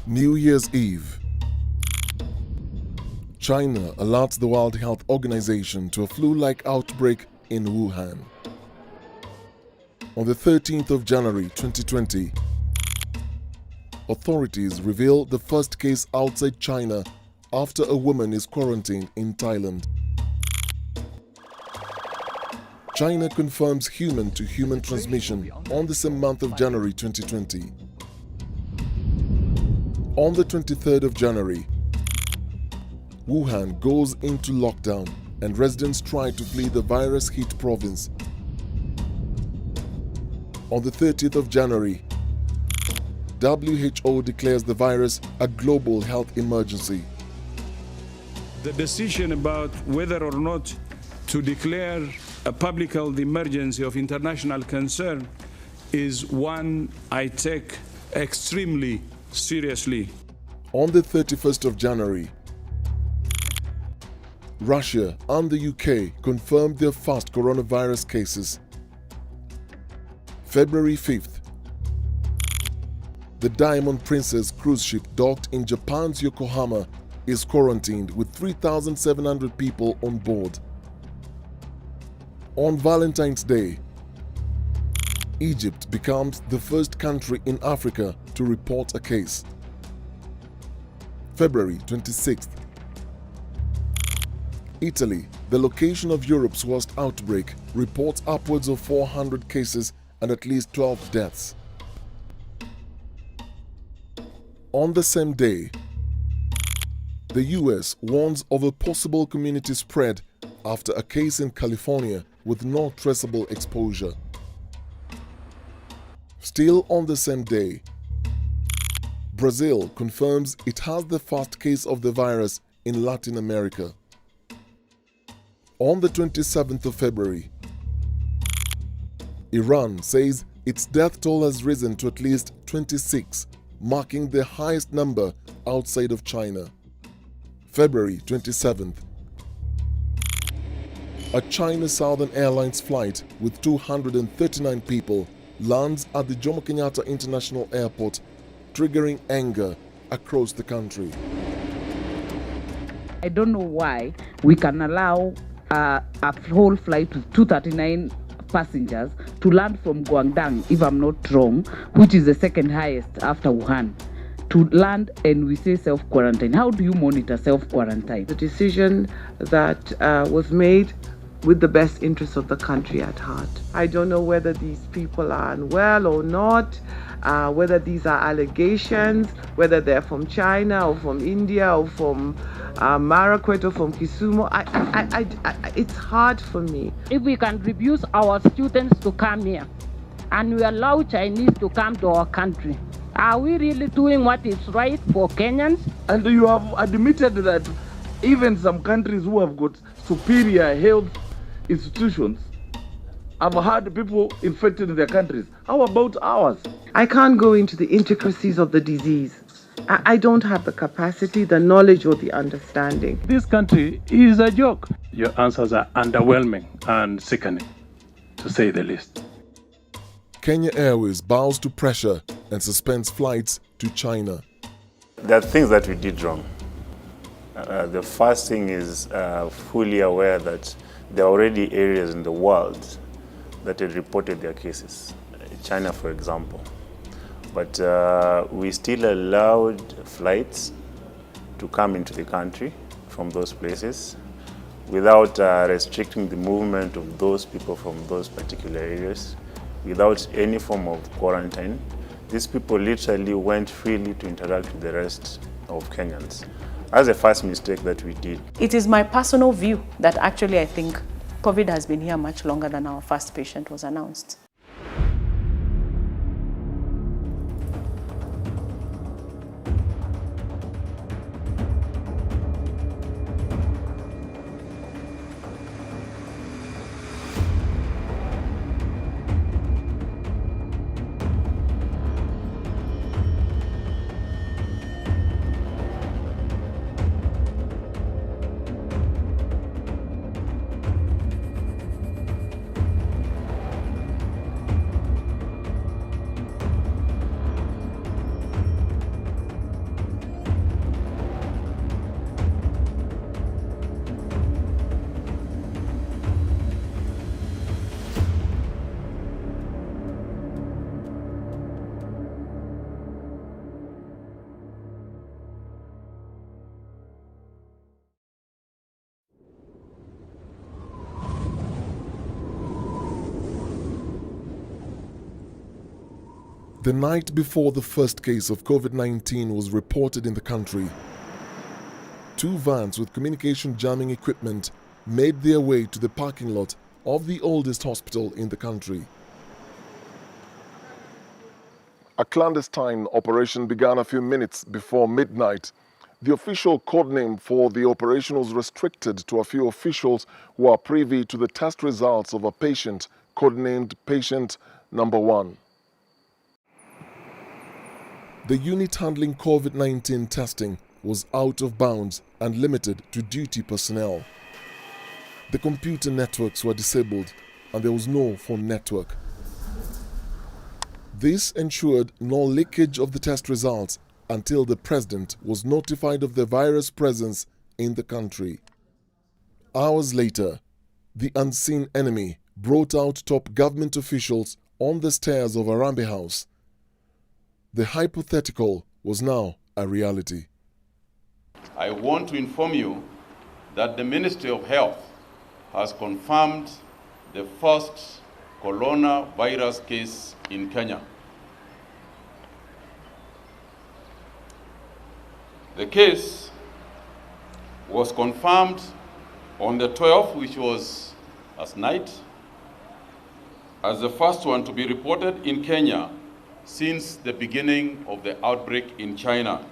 New Year's Eve. China alerts the World Health Organization to a flu-like outbreak in Wuhan. On the 13th of January 2020, authorities reveal the first case outside China after a woman is quarantined in Thailand. China confirms human-to-human transmission on the same month of January 2020. On the 23rd of January, Wuhan goes into lockdown and residents try to flee the virus-hit province. On the 30th of January, WHO declares the virus a global health emergency. The decision about whether or not to declare a public health emergency of international concern is one I take extremely seriously. On the 31st of January, Russia and the UK confirmed their first coronavirus cases. February 5th, the Diamond Princess cruise ship docked in Japan's Yokohama is quarantined with 3,700 people on board. On Valentine's Day, Egypt becomes the first country in Africa to report a case. February 26th, Italy, the location of Europe's worst outbreak, reports upwards of 400 cases and at least 12 deaths. On the same day, the US warns of a possible community spread after a case in California with no traceable exposure. Still on the same day, Brazil confirms it has the first case of the virus in Latin America. On the 27th of February, Iran says its death toll has risen to at least 26, marking the highest number outside of China. February 27th, a China Southern Airlines flight with 239 people lands at the Jomo Kenyatta International Airport, triggering anger across the country. I don't know why we can allow a whole flight with 239 passengers to land from Guangdong, if I'm not wrong, which is the second highest after Wuhan, to land and we say self-quarantine. How do you monitor self-quarantine? The decision that was made with the best interests of the country at heart. I don't know whether these people are unwell or not, whether these are allegations, whether they're from China or from India or from Marakwet or from Kisumu. It's hard for me. If we can refuse our students to come here and we allow Chinese to come to our country, are we really doing what is right for Kenyans? And you have admitted that even some countries who have got superior health institutions have had people infected in their countries. How about ours? I can't go into the intricacies of the disease. I don't have the capacity, the knowledge, or the understanding. This country is a joke. Your answers are underwhelming and sickening, to say the least. Kenya Airways bows to pressure and suspends flights to China. There are things that we did wrong. The first thing is fully aware that there are already areas in the world that had reported their cases. China, for example. But we still allowed flights to come into the country from those places without restricting the movement of those people from those particular areas, without any form of quarantine. These people literally went freely to interact with the rest of Kenyans. That's the first mistake that we did. It is my personal view that actually I think COVID has been here much longer than our first patient was announced. The night before the first case of COVID-19 was reported in the country, 2 vans with communication jamming equipment made their way to the parking lot of the oldest hospital in the country. A clandestine operation began a few minutes before midnight. The official codename for the operation was restricted to a few officials who are privy to the test results of a patient, codenamed Patient Number 1. The unit handling COVID-19 testing was out of bounds and limited to duty personnel. The computer networks were disabled and there was no phone network. This ensured no leakage of the test results until the president was notified of the virus presence in the country. Hours later, the unseen enemy brought out top government officials on the stairs of Harambee House. The hypothetical was now a reality. I want to inform you that the Ministry of Health has confirmed the first coronavirus case in Kenya. The case was confirmed on the 12th, which was last night, as the first one to be reported in Kenya since the beginning of the outbreak in China.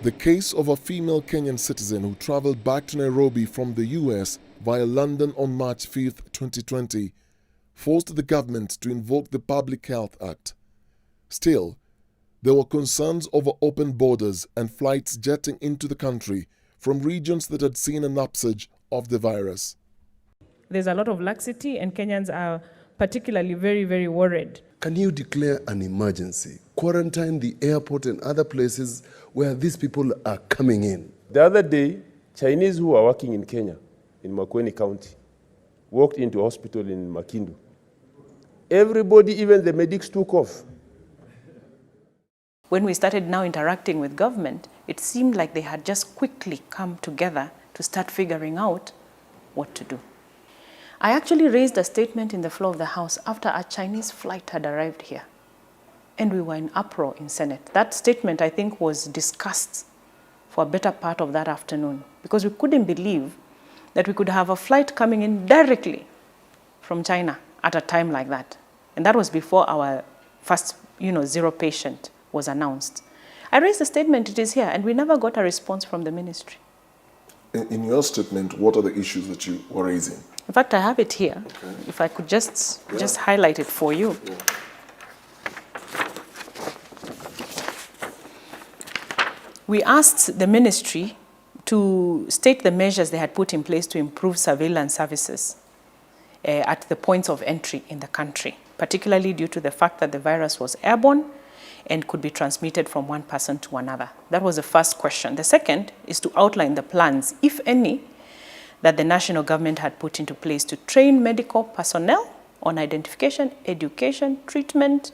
The case of a female Kenyan citizen who traveled back to Nairobi from the US via London on March 5, 2020, forced the government to invoke the Public Health Act. Still, there were concerns over open borders and flights jetting into the country from regions that had seen an upsurge of the virus. There's a lot of laxity and Kenyans are particularly very, very worried. Can you declare an emergency, quarantine the airport and other places where these people are coming in? The other day, Chinese who are working in Kenya, in Makueni County, walked into a hospital in Makindu. Everybody, even the medics, took off. When we started now interacting with government, it seemed like they had just quickly come together to start figuring out what to do. I actually raised a statement in the floor of the House after a Chinese flight had arrived here, and we were in uproar in Senate. That statement, I think, was discussed for a better part of that afternoon because we couldn't believe that we could have a flight coming in directly from China at a time like that. And that was before our first, zero patient was announced. I raised the statement, it is here, and we never got a response from the ministry. In your statement, what are the issues that you were raising? In fact, I have it here. Okay. If I could just highlight it for you. Yeah. We asked the ministry to state the measures they had put in place to improve surveillance services at the points of entry in the country, particularly due to the fact that the virus was airborne and could be transmitted from one person to another. That was the first question. The second is to outline the plans, if any, that the national government had put into place to train medical personnel on identification, education, treatment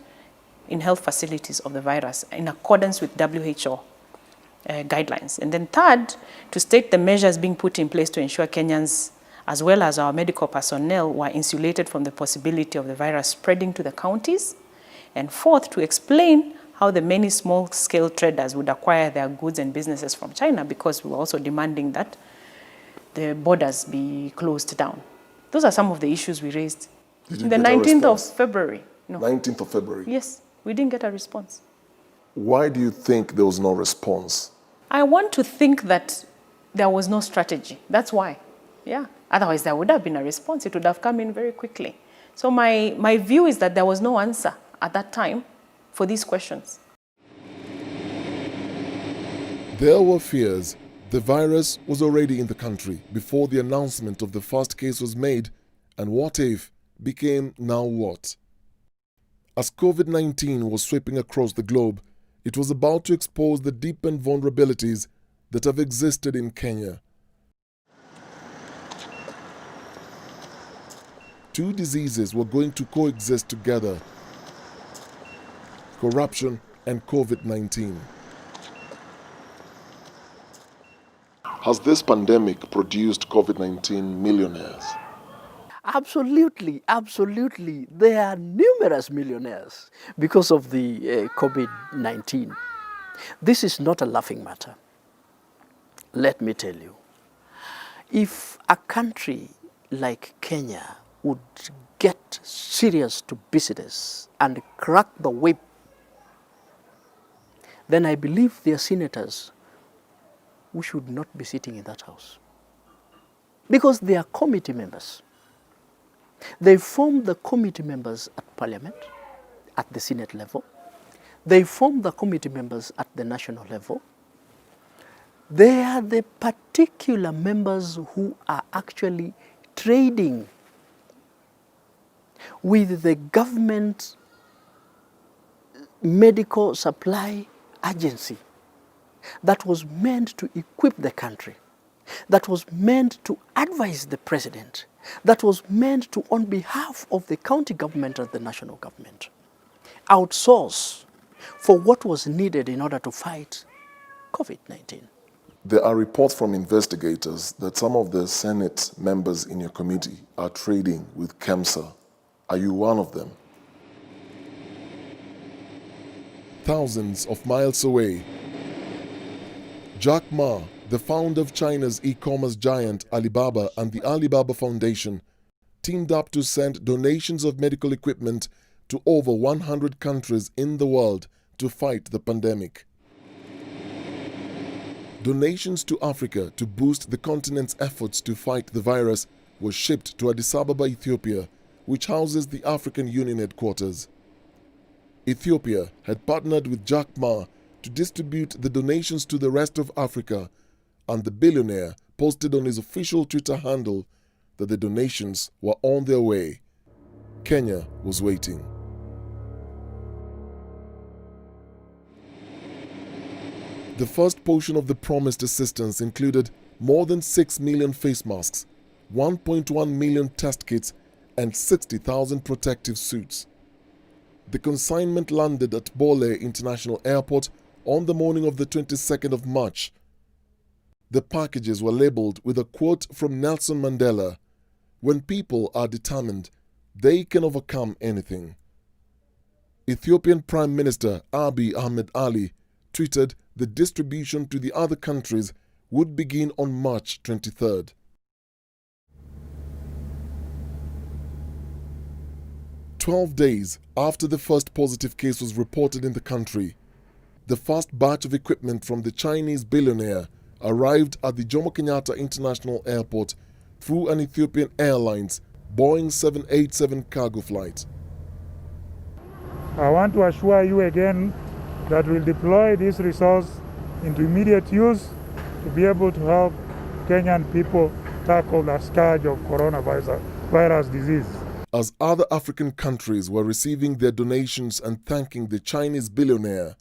in health facilities of the virus in accordance with WHO guidelines. And then third, to state the measures being put in place to ensure Kenyans, as well as our medical personnel, were insulated from the possibility of the virus spreading to the counties. And fourth, to explain how the many small-scale traders would acquire their goods and businesses from China, because we were also demanding that the borders be closed down. Those are some of the issues we raised. Did you the 19th of February. No. 19th of February? Yes, we didn't get a response. Why do you think there was no response? I want to think that there was no strategy. That's why. Yeah. Otherwise, there would have been a response. It would have come in very quickly. So my view is that there was no answer at that time for these questions. There were fears the virus was already in the country before the announcement of the first case was made, and what if became now what? As COVID-19 was sweeping across the globe, it was about to expose the deepened vulnerabilities that have existed in Kenya. 2 diseases were going to coexist together: corruption and COVID-19. Has this pandemic produced COVID-19 millionaires? Absolutely, absolutely. There are numerous millionaires because of the COVID-19. This is not a laughing matter. Let me tell you, if a country like Kenya would get serious to business and crack the whip, then I believe their senators, we should not be sitting in that house. Because they are committee members. They form the committee members at Parliament, at the Senate level. They form the committee members at the national level. They are the particular members who are actually trading with the government medical supply agency that was meant to equip the country, that was meant to advise the president, that was meant to, on behalf of the county government and the national government, outsource for what was needed in order to fight COVID-19. There are reports from investigators that some of the Senate members in your committee are trading with KEMSA. Are you one of them? Thousands of miles away, Jack Ma, the founder of China's e-commerce giant Alibaba and the Alibaba Foundation, teamed up to send donations of medical equipment to over 100 countries in the world to fight the pandemic. Donations to Africa to boost the continent's efforts to fight the virus were shipped to Addis Ababa, Ethiopia, which houses the African Union headquarters. Ethiopia had partnered with Jack Ma to distribute the donations to the rest of Africa, and the billionaire posted on his official Twitter handle that the donations were on their way. Kenya was waiting. The first portion of the promised assistance included more than 6 million face masks, 1.1 million test kits, and 60,000 protective suits. The consignment landed at Bole International Airport on the morning of the 22nd of March. The packages were labeled with a quote from Nelson Mandela: "When people are determined, they can overcome anything." Ethiopian Prime Minister Abiy Ahmed Ali tweeted the distribution to the other countries would begin on March 23rd. "12 days after the first positive case was reported in the country, the first batch of equipment from the Chinese billionaire arrived at the Jomo Kenyatta International Airport through an Ethiopian Airlines Boeing 787 cargo flight. I want to assure you again that we'll deploy this resource into immediate use to be able to help Kenyan people tackle the scourge of coronavirus disease. As other African countries were receiving their donations and thanking the Chinese billionaire,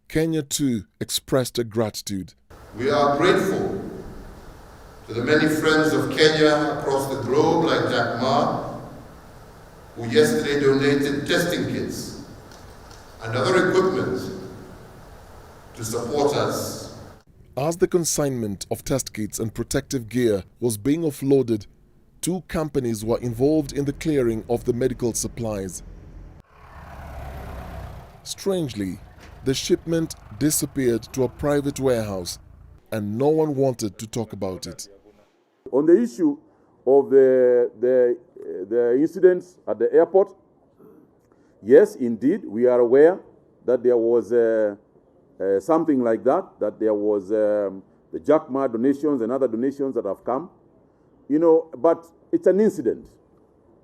Kenya too expressed her gratitude. We are grateful to the many friends of Kenya across the globe like Jack Ma, who yesterday donated testing kits and other equipment to support us. As the consignment of test kits and protective gear was being offloaded, two companies were involved in the clearing of the medical supplies. Strangely, the shipment disappeared to a private warehouse, and no one wanted to talk about it. On the issue of the incidents at the airport, yes, indeed, we are aware that there was something like that there was the Jack Ma donations and other donations that have come. But it's an incident.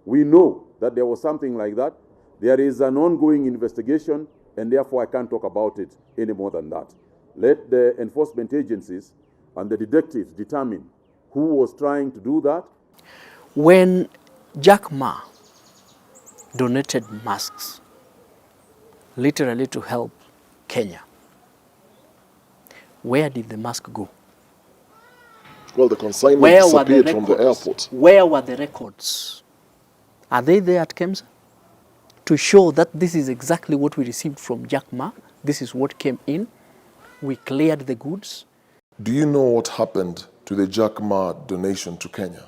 We know that there was something like that. There is an ongoing investigation, and therefore I can't talk about it any more than that. Let the enforcement agencies and the detectives determine who was trying to do that. When Jack Ma donated masks, literally to help Kenya, where did the mask go? Well, the consignment disappeared from the airport. Where were the records? Are they there at KEMSA? To show that this is exactly what we received from Jack Ma, this is what came in, we cleared the goods. Do you know what happened to the Jack Ma donation to Kenya?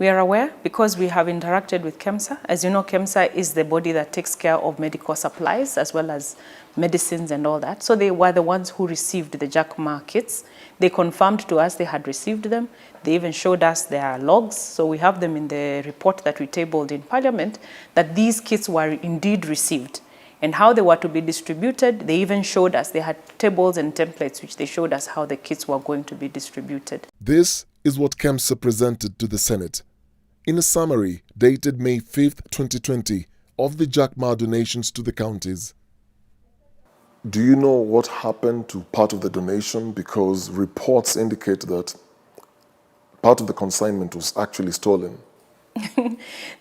We are aware because we have interacted with KEMSA. As you know, KEMSA is the body that takes care of medical supplies as well as medicines and all that. So they were the ones who received the Jack Ma kits. They confirmed to us they had received them. They even showed us their logs. So we have them in the report that we tabled in Parliament, that these kits were indeed received. And how they were to be distributed, they even showed us, they had tables and templates which they showed us how the kits were going to be distributed. This is what KEMSA presented to the Senate. In a summary dated May 5th, 2020, of the Jack Ma donations to the counties. Do you know what happened to part of the donation? Because reports indicate that part of the consignment was actually stolen.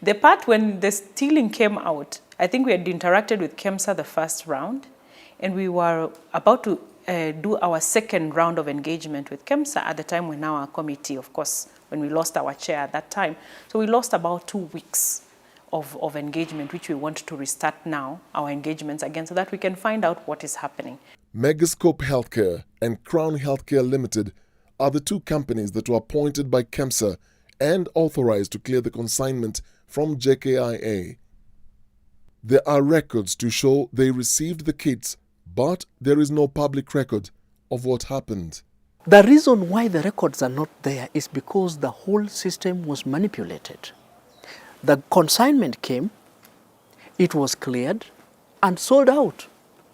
The part when the stealing came out, I think we had interacted with KEMSA the first round, and we were about to do our second round of engagement with KEMSA at the time when our committee, of course, when we lost our chair at that time. So we lost about 2 weeks of engagement, which we want to restart now, our engagements again, so that we can find out what is happening. Megascope Healthcare and Crown Healthcare Limited are the two companies that were appointed by KEMSA and authorized to clear the consignment from JKIA. There are records to show they received the kits, but there is no public record of what happened. The reason why the records are not there is because the whole system was manipulated. The consignment came, it was cleared and sold out.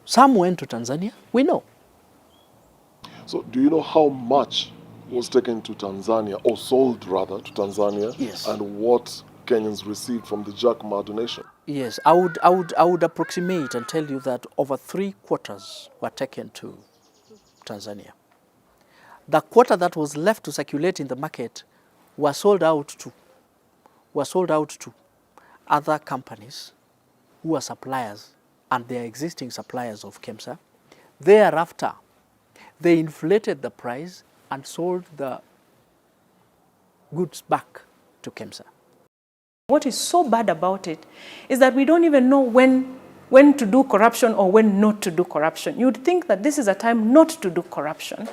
Some went to Tanzania, we know. So do you know how much was taken to Tanzania, or sold rather to Tanzania? Yes. And what Kenyans received from the Jack Ma donation? Yes, I would approximate and tell you that over 3/4 were taken to Tanzania. The quarter that was left to circulate in the market were sold out to other companies who are suppliers, and they are existing suppliers of KEMSA. Thereafter, they inflated the price and sold the goods back to KEMSA. What is so bad about it is that we don't even know when to do corruption or when not to do corruption. You'd think that this is a time not to do corruption,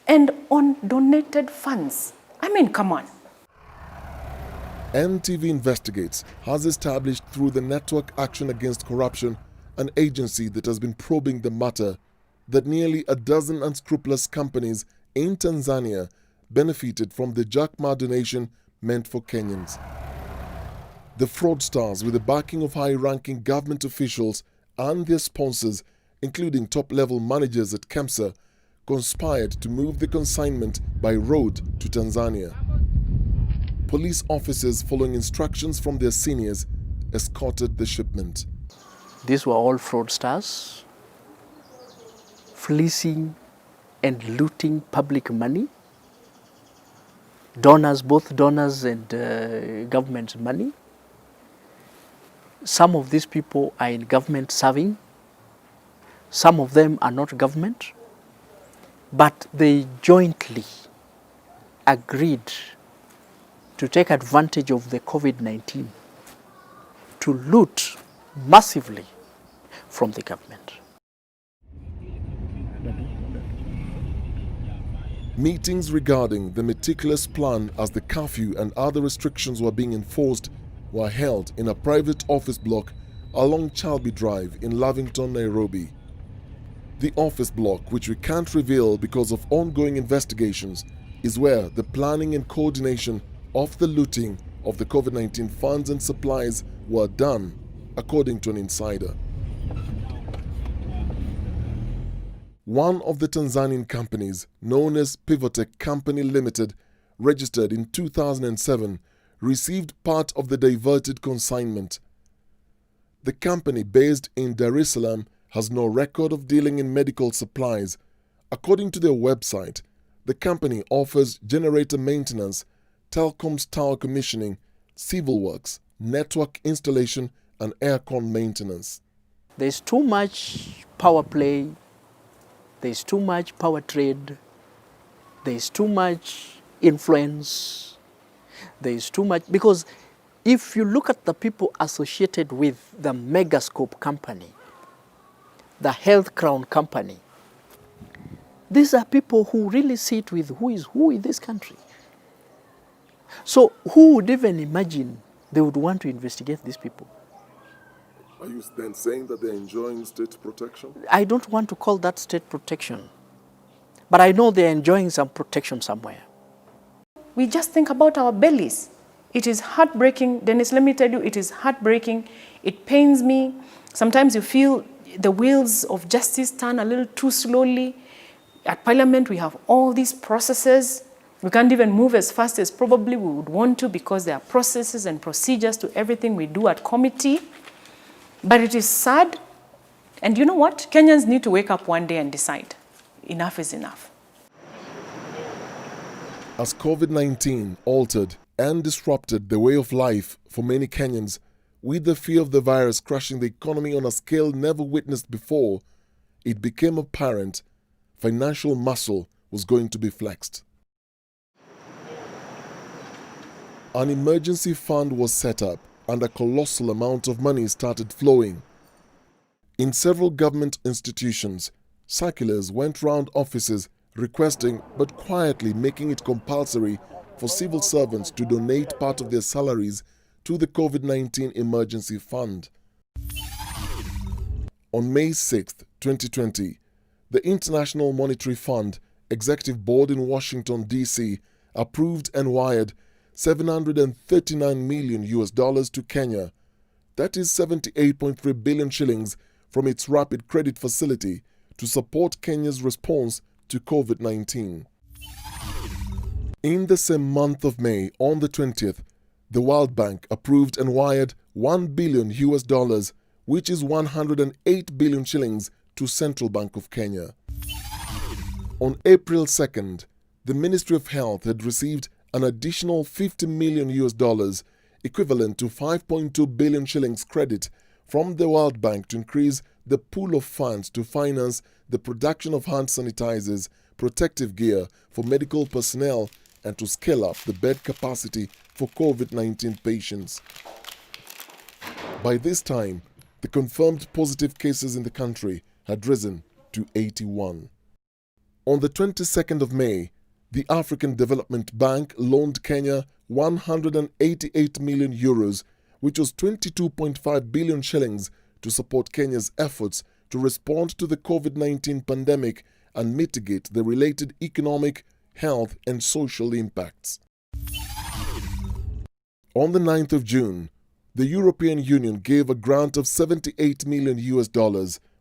and on donated funds. I mean, come on. NTV Investigates has established through the Network Action Against Corruption, an agency that has been probing the matter, that nearly a dozen unscrupulous companies in Tanzania benefited from the Jack Ma donation meant for Kenyans. The fraudsters, with the backing of high-ranking government officials and their sponsors, including top-level managers at KEMSA, conspired to move the consignment by road to Tanzania. Police officers, following instructions from their seniors, escorted the shipment. These were all fraudsters, fleecing and looting public money, donors, both donors and government money. Some of these people are in government serving, some of them are not government, but they jointly agreed to take advantage of the COVID-19 to loot massively from the government. Meetings regarding the meticulous plan as the curfew and other restrictions were being enforced were held in a private office block along Chalby Drive in Lavington, Nairobi. The office block, which we can't reveal because of ongoing investigations, is where the planning and coordination of the looting of the COVID-19 funds and supplies were done, according to an insider. One of the Tanzanian companies, known as Pivotech Company Limited, registered in 2007, received part of the diverted consignment. The company, based in Dar es Salaam, has no record of dealing in medical supplies. According to their website, the company offers generator maintenance, telecoms tower commissioning, civil works, network installation, and aircon maintenance. There's too much power play, there's too much power trade, there's too much influence, there's too much, because if you look at the people associated with the Megascope company, the Health Crown company, these are people who really sit with who is who in this country. So who would even imagine they would want to investigate these people? Are you then saying that they're enjoying state protection? I don't want to call that state protection, but I know they're enjoying some protection somewhere. We just think about our bellies. It is heartbreaking. Dennis, let me tell you, it is heartbreaking. It pains me. Sometimes you feel the wheels of justice turn a little too slowly. At Parliament, we have all these processes. We can't even move as fast as probably we would want to because there are processes and procedures to everything we do at committee. But it is sad. And you know what? Kenyans need to wake up one day and decide, enough is enough. As COVID-19 altered and disrupted the way of life for many Kenyans, with the fear of the virus crushing the economy on a scale never witnessed before, it became apparent financial muscle was going to be flexed. An emergency fund was set up and a colossal amount of money started flowing. In several government institutions, circulars went round offices requesting but quietly making it compulsory for civil servants to donate part of their salaries to the COVID-19 emergency fund. On May 6, 2020, the International Monetary Fund Executive Board in Washington, D.C. approved and wired $739 million to Kenya, that is 78.3 billion shillings, from its rapid credit facility to support Kenya's response to COVID-19. In the same month of May, on the 20th, the World Bank approved and wired $1 billion, which is 108 billion shillings, to Central Bank of Kenya. On April 2nd, the Ministry of Health had received an additional $50 million, equivalent to 5.2 billion shillings credit from the World Bank to increase the pool of funds to finance the production of hand sanitizers, protective gear for medical personnel, and to scale up the bed capacity for COVID-19 patients. By this time, the confirmed positive cases in the country had risen to 81. On the 22nd of May, the African Development Bank loaned Kenya 188 million euros, which was 22.5 billion shillings, to support Kenya's efforts to respond to the COVID-19 pandemic and mitigate the related economic, health, and social impacts. On the 9th of June, the European Union gave a grant of $78 million,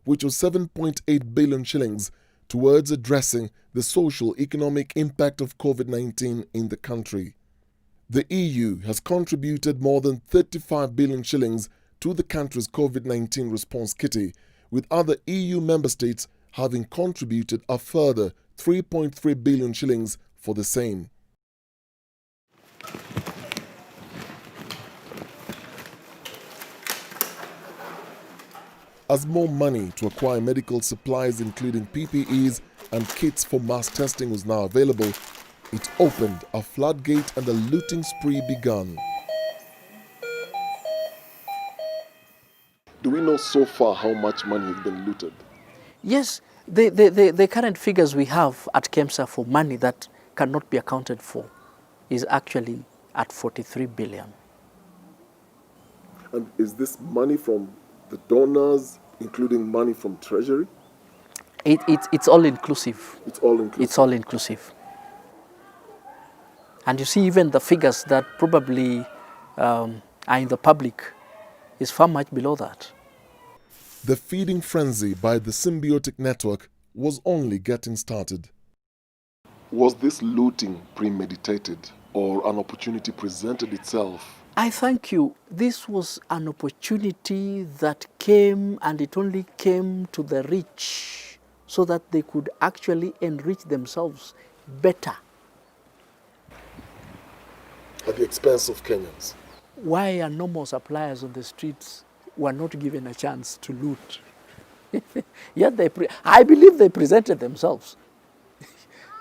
which was 7.8 billion shillings, towards addressing the social economic impact of COVID-19 in the country. The EU has contributed more than 35 billion shillings to the country's COVID-19 response kitty, with other EU member states having contributed a further 3.3 billion shillings for the same. As more money to acquire medical supplies including PPEs and kits for mass testing was now available, it opened a floodgate and a looting spree began. Do we know so far how much money has been looted? Yes, the current figures we have at KEMSA for money that cannot be accounted for is actually at 43 billion. And is this money from the donors, including money from Treasury? It's all inclusive. It's all inclusive. It's all inclusive. And you see, even the figures that probably are in the public is far much below that. The feeding frenzy by the symbiotic network was only getting started. Was this looting premeditated, or an opportunity presented itself? I thank you. This was an opportunity that came, and it only came to the rich so that they could actually enrich themselves better. At the expense of Kenyans? Why are normal suppliers on the streets were not given a chance to loot? Yet I believe they presented themselves.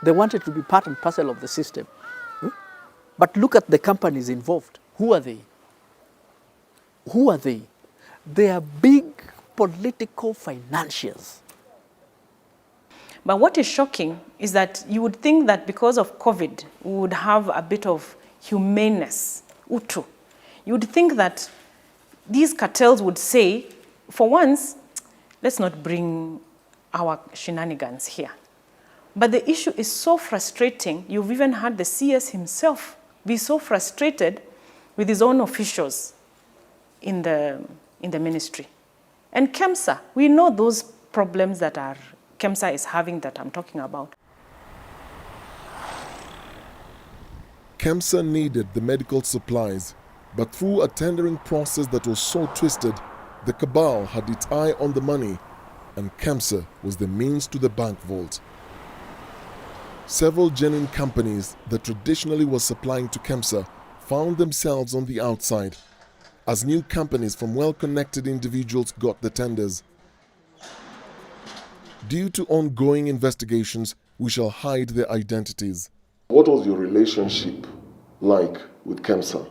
They wanted to be part and parcel of the system. But look at the companies involved. Who are they? Who are they? They are big political financiers. But what is shocking is that you would think that because of COVID, we would have a bit of humaneness, utu. You'd think that these cartels would say, for once, let's not bring our shenanigans here. But the issue is so frustrating. You've even had the CS himself be so frustrated with his own officials in the ministry. And KEMSA, we know those problems that KEMSA is having that I'm talking about. KEMSA needed the medical supplies, but through a tendering process that was so twisted, the cabal had its eye on the money, and KEMSA was the means to the bank vault. Several genuine companies that traditionally were supplying to KEMSA found themselves on the outside, as new companies from well-connected individuals got the tenders. Due to ongoing investigations, we shall hide their identities. What was your relationship like with KEMSA?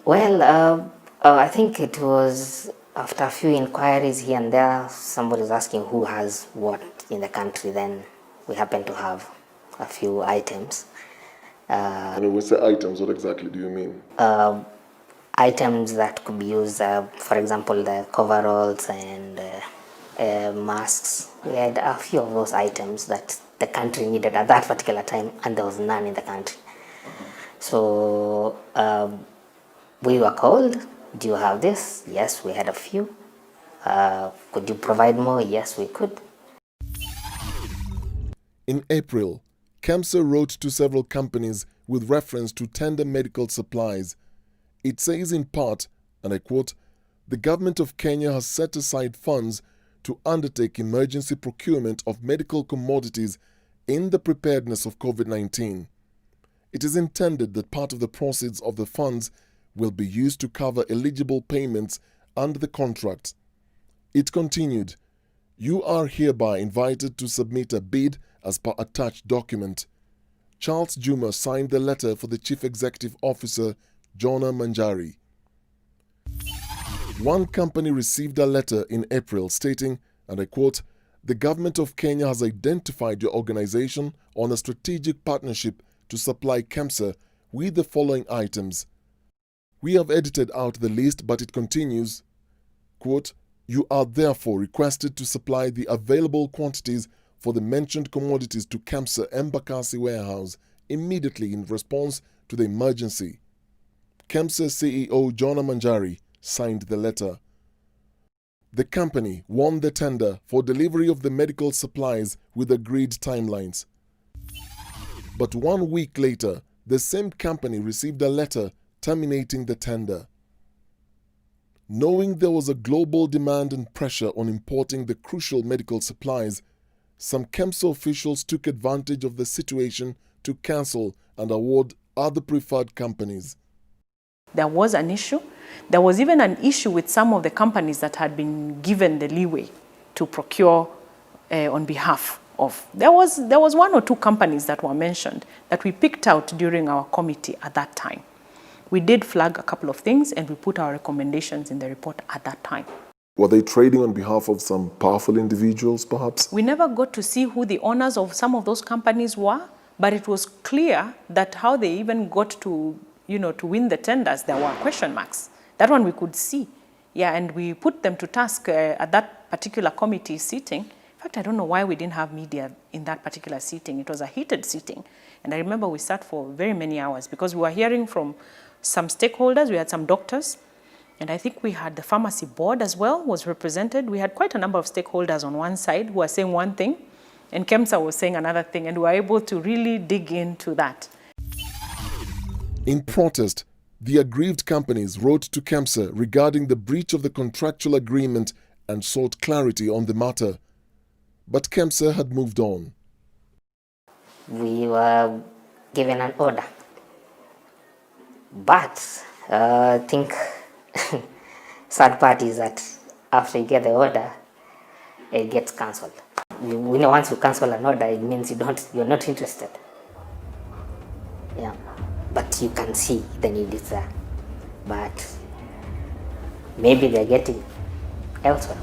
Well, I think it was after a few inquiries here and there, somebody's asking who has what in the country, then we happen to have a few items. And when we say items, what exactly do you mean? Items that could be used, for example, the coveralls and masks. We had a few of those items that the country needed at that particular time, and there was none in the country. So we were called, do you have this? Yes, we had a few. Could you provide more? Yes, we could. In April, KEMSA wrote to several companies with reference to tender medical supplies. It says in part, and I quote, "The government of Kenya has set aside funds to undertake emergency procurement of medical commodities in the preparedness of COVID-19. It is intended that part of the proceeds of the funds will be used to cover eligible payments under the contract." It continued, "You are hereby invited to submit a bid as per attached document." Charles Juma signed the letter for the Chief Executive Officer, Jonah Manjari. One company received a letter in April stating, and I quote, "The government of Kenya has identified your organization on a strategic partnership to supply KEMSA with the following items." We have edited out the list, but it continues, quote, "You are therefore requested to supply the available quantities for the mentioned commodities to KEMSA Embakasi warehouse immediately in response to the emergency." KEMSA CEO Jonah Manjari signed the letter. The company won the tender for delivery of the medical supplies with agreed timelines. But 1 week later, the same company received a letter terminating the tender. Knowing there was a global demand and pressure on importing the crucial medical supplies, some KEMSA officials took advantage of the situation to cancel and award other preferred companies. There was an issue. There was even an issue with some of the companies that had been given the leeway to procure on behalf of. There was 1 or 2 companies that were mentioned that we picked out during our committee at that time. We did flag a couple of things and we put our recommendations in the report at that time. Were they trading on behalf of some powerful individuals, perhaps? We never got to see who the owners of some of those companies were, but it was clear that how they even got to, to win the tenders, there were question marks. That one we could see. Yeah, and we put them to task at that particular committee sitting. In fact, I don't know why we didn't have media in that particular sitting. It was a heated sitting. And I remember we sat for very many hours because we were hearing from some stakeholders. We had some doctors. And I think we had the pharmacy board as well was represented. We had quite a number of stakeholders on one side who were saying one thing, and KEMSA was saying another thing, and we were able to really dig into that. In protest, the aggrieved companies wrote to KEMSA regarding the breach of the contractual agreement and sought clarity on the matter. But KEMSA had moved on. We were given an order, but I think third parties that after you get the order, it gets cancelled. We know once you cancel an order, it means you're not interested. Yeah, but you can see the need is there. But maybe they're getting elsewhere.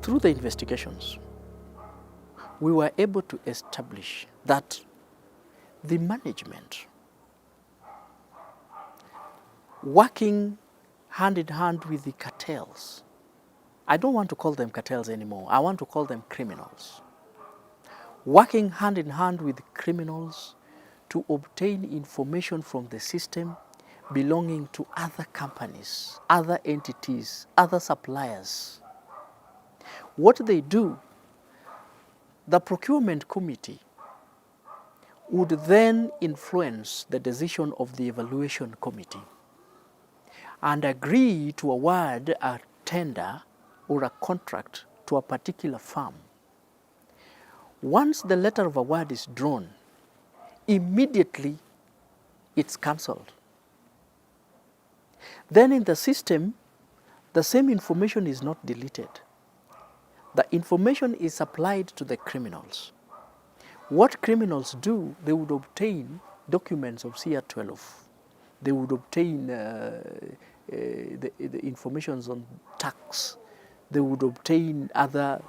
through the investigations, we were able to establish that the management, working hand in hand with the cartels, I don't want to call them cartels anymore, I want to call them criminals, working hand in hand with criminals to obtain information from the system belonging to other companies, other entities, other suppliers. What they do, the procurement committee would then influence the decision of the evaluation committee and agree to award a tender or a contract to a particular firm. Once the letter of award is drawn, immediately it's cancelled. Then in the system, the same information is not deleted. The information is supplied to the criminals. What criminals do, they would obtain documents of CR12. They would obtain the information on tax. They would obtain other,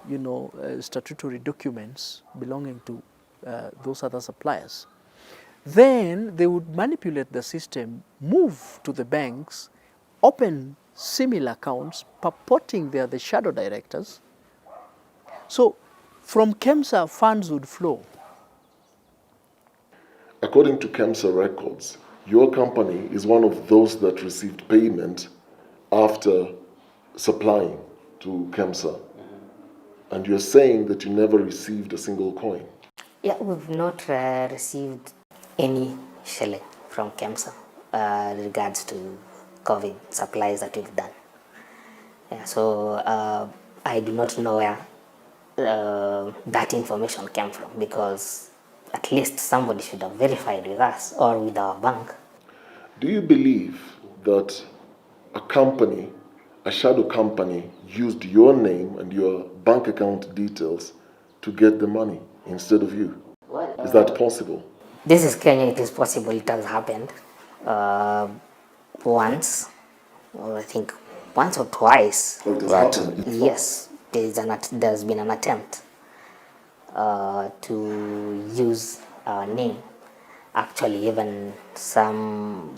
statutory documents belonging to those other suppliers. Then they would manipulate the system, move to the banks, open similar accounts, purporting they are the shadow directors. So from KEMSA, funds would flow. According to KEMSA records, your company is one of those that received payment after supplying to KEMSA. And you're saying that you never received a single coin. Yeah, we've not received any shilling from KEMSA regards to COVID supplies that we've done. Yeah, so I do not know where that information came from, because at least somebody should have verified with us or with our bank. Do you believe that a company, a shadow company, used your name and your bank account details to get the money instead of you? Well, is that possible? This is Kenya, it is possible, it has happened once, or I think once or twice. Oh, it has happened? Yes, there's been an attempt to use our name. Actually, even some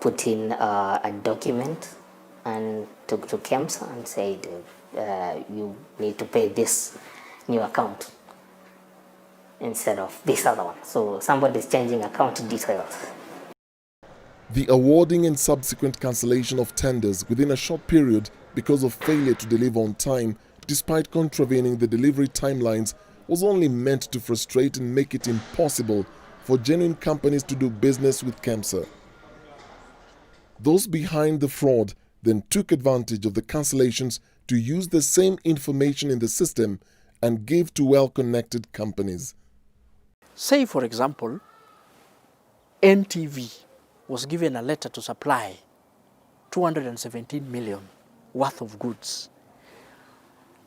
put in a document and took to KEMSA and said, you need to pay this new account instead of this other one. So somebody's changing account details. The awarding and subsequent cancellation of tenders within a short period because of failure to deliver on time, despite contravening the delivery timelines, was only meant to frustrate and make it impossible for genuine companies to do business with KEMSA. Those behind the fraud then took advantage of the cancellations to use the same information in the system and give to well-connected companies. Say, for example, NTV was given a letter to supply 217 million worth of goods.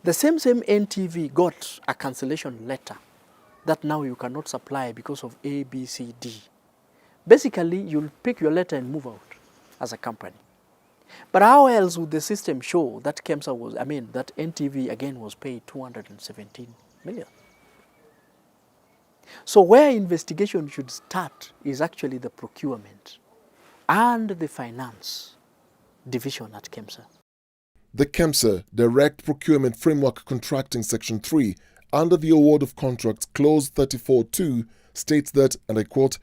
The same NTV got a cancellation letter that now you cannot supply because of A, B, C, D. Basically, you'll pick your letter and move out as a company. But how else would the system show that that NTV again was paid 217 million? So where investigation should start is actually the procurement and the finance division at KEMSA. The KEMSA Direct Procurement Framework Contracting Section 3 under the Award of Contracts Clause 34.2 states that, and I quote,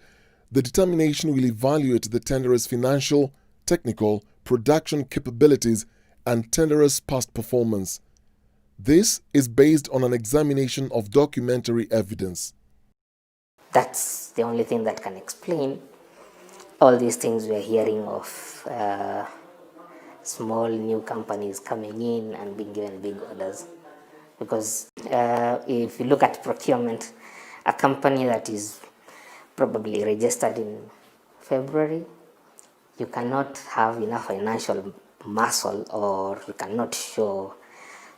the determination will evaluate the tenderer's financial, technical, production capabilities and tenderer's past performance. This is based on an examination of documentary evidence. That's the only thing that can explain all these things we're hearing of small new companies coming in and being given big orders. Because if you look at procurement, a company that is probably registered in February, you cannot have enough financial muscle, or you cannot show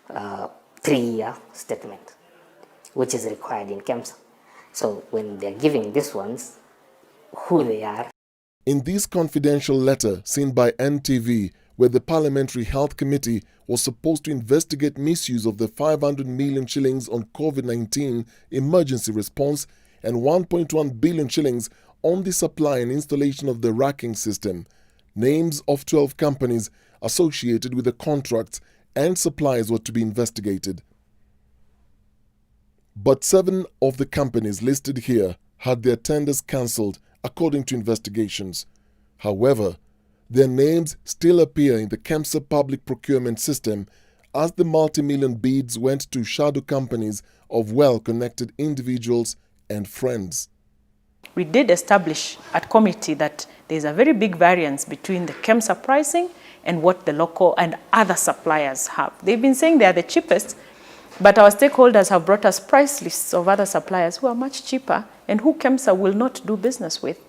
3-year statement, which is required in KEMSA. So when they're giving these ones, who they are. In this confidential letter seen by NTV, where the Parliamentary Health Committee was supposed to investigate misuse of the 500 million shillings on COVID-19 emergency response and 1.1 billion shillings on the supply and installation of the racking system. Names of 12 companies associated with the contracts and supplies were to be investigated. But 7 of the companies listed here had their tenders cancelled according to investigations. However, their names still appear in the KEMSA public procurement system as the multi-million bids went to shadow companies of well-connected individuals and friends. We did establish at committee that there's a very big variance between the KEMSA pricing and what the local and other suppliers have. They've been saying they are the cheapest, but our stakeholders have brought us price lists of other suppliers who are much cheaper and who KEMSA will not do business with.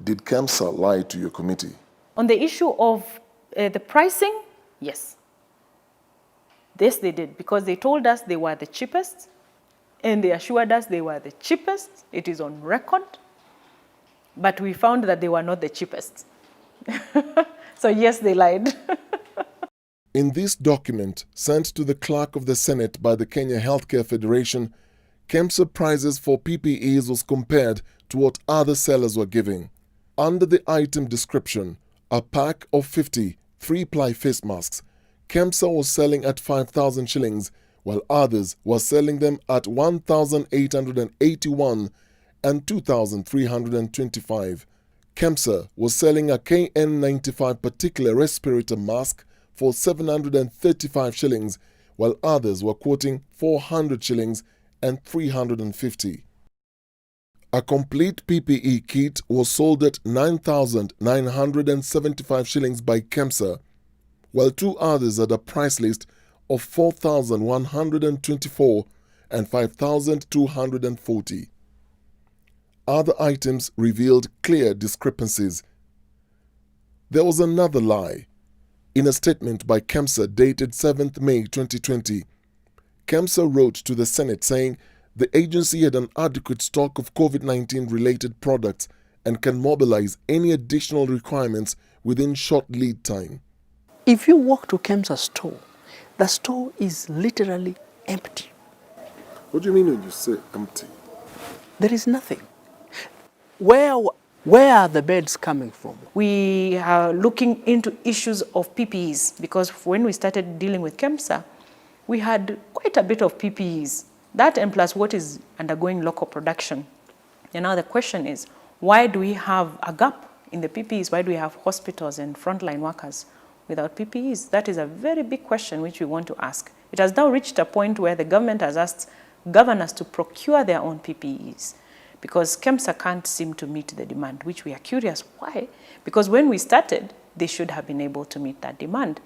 Did KEMSA lie to your committee? On the issue of the pricing, yes. This they did because they told us they were the cheapest and they assured us they were the cheapest. It is on record. But we found that they were not the cheapest. So yes, they lied. In this document sent to the Clerk of the Senate by the Kenya Healthcare Federation, KEMSA prices for PPEs was compared to what other sellers were giving. Under the item description, a pack of 50 3-ply face masks, KEMSA was selling at 5,000 shillings, while others were selling them at 1,881 and 2,325. KEMSA was selling a KN95 particular respirator mask for 735 shillings, while others were quoting 400 shillings and 350. A complete PPE kit was sold at 9,975 shillings by KEMSA, while 2 others had a price list of 4,124 and 5,240. Other items revealed clear discrepancies. There was another lie. In a statement by KEMSA dated 7th May 2020, KEMSA wrote to the Senate saying the agency had an adequate stock of COVID-19 related products and can mobilize any additional requirements within short lead time. If you walk to KEMSA's store, the store is literally empty. What do you mean when you say empty? There is nothing. Where are the beds coming from? We are looking into issues of PPEs because when we started dealing with KEMSA, we had quite a bit of PPEs. That and plus what is undergoing local production. And now the question is, why do we have a gap in the PPEs? Why do we have hospitals and frontline workers without PPEs? That is a very big question which we want to ask. It has now reached a point where the government has asked governors to procure their own PPEs because KEMSA can't seem to meet the demand, which we are curious why. Because when we started, they should have been able to meet that demand.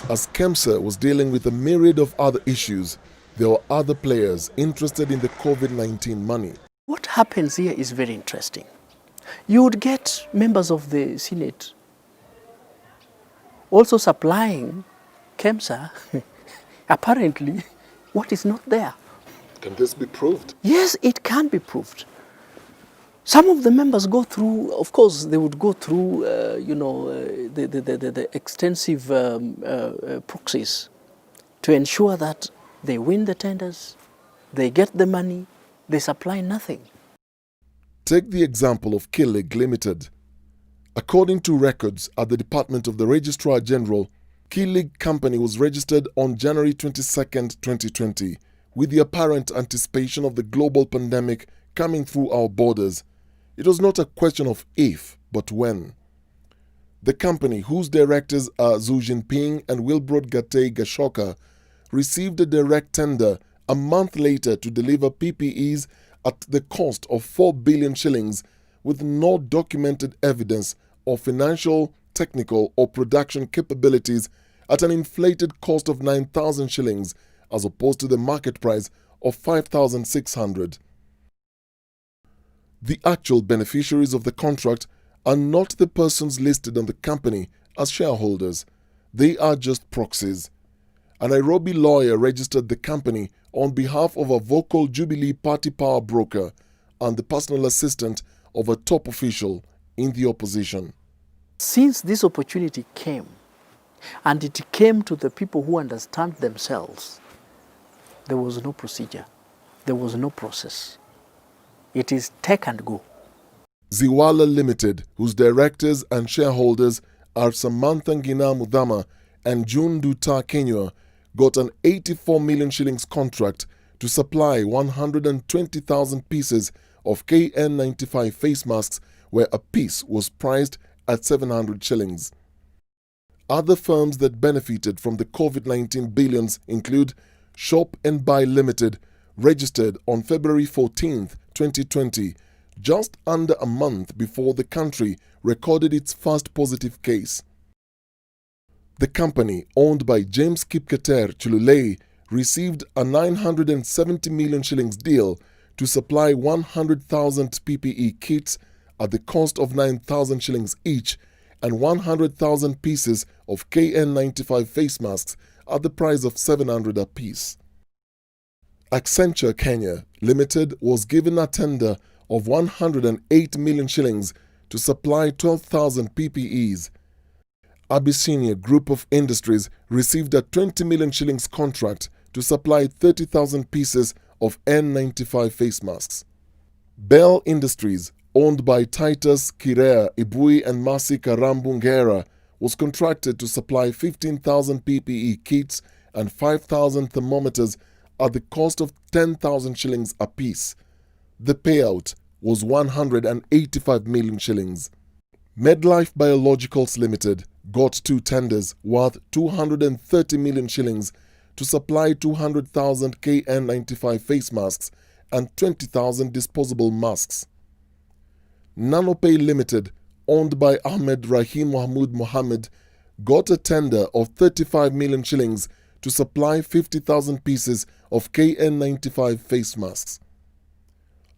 As KEMSA was dealing with a myriad of other issues, there were other players interested in the COVID-19 money. What happens here is very interesting. You would get members of the Senate also supplying KEMSA, apparently, what is not there. Can this be proved? Yes, it can be proved. Some of the members go through, of course, they would go through, the extensive proxies to ensure that they win the tenders, they get the money, they supply nothing. Take the example of Killig Limited. According to records at the Department of the Registrar General, Killig Company was registered on January 22, 2020, with the apparent anticipation of the global pandemic coming through our borders. It was not a question of if, but when. The company, whose directors are Xi Jinping and Wilbrod Gatei Gashoka, received a direct tender a month later to deliver PPEs at the cost of 4 billion shillings with no documented evidence of financial, technical or production capabilities at an inflated cost of 9,000 shillings as opposed to the market price of 5,600. The actual beneficiaries of the contract are not the persons listed on the company as shareholders. They are just proxies. A Nairobi lawyer registered the company on behalf of a vocal Jubilee Party power broker and the personal assistant of a top official in the opposition. Since this opportunity came, and it came to the people who understand themselves, there was no procedure, there was no process. It is take and go. Ziwala Limited, whose directors and shareholders are Samantha Ngina Mudhama and June Duta Kenywa, got an 84 million shillings contract to supply 120,000 pieces of KN95 face masks, where a piece was priced at 700 shillings. Other firms that benefited from the COVID-19 billions include Shop and Buy Limited, registered on February 14, 2020, just under a month before the country recorded its first positive case. The company, owned by James Kipketer Chilulei, received a 970 million shillings deal to supply 100,000 PPE kits at the cost of 9,000 shillings each and 100,000 pieces of KN95 face masks at the price of 700 apiece. Accenture Kenya Limited was given a tender of 108 million shillings to supply 12,000 PPEs. Abyssinia Group of Industries received a 20 million shillings contract to supply 30,000 pieces of N95 face masks. Bell Industries, owned by Titus Kirea Ibui and Masi Karambu Ngera, was contracted to supply 15,000 PPE kits and 5,000 thermometers at the cost of 10,000 shillings apiece. The payout was 185 million shillings. Medlife Biologicals Limited got 2 tenders worth 230 million shillings to supply 200,000 KN95 face masks and 20,000 disposable masks. Nanopay Limited, owned by Ahmed Rahim Mahmoud Mohammed, got a tender of 35 million shillings to supply 50,000 pieces of KN95 face masks.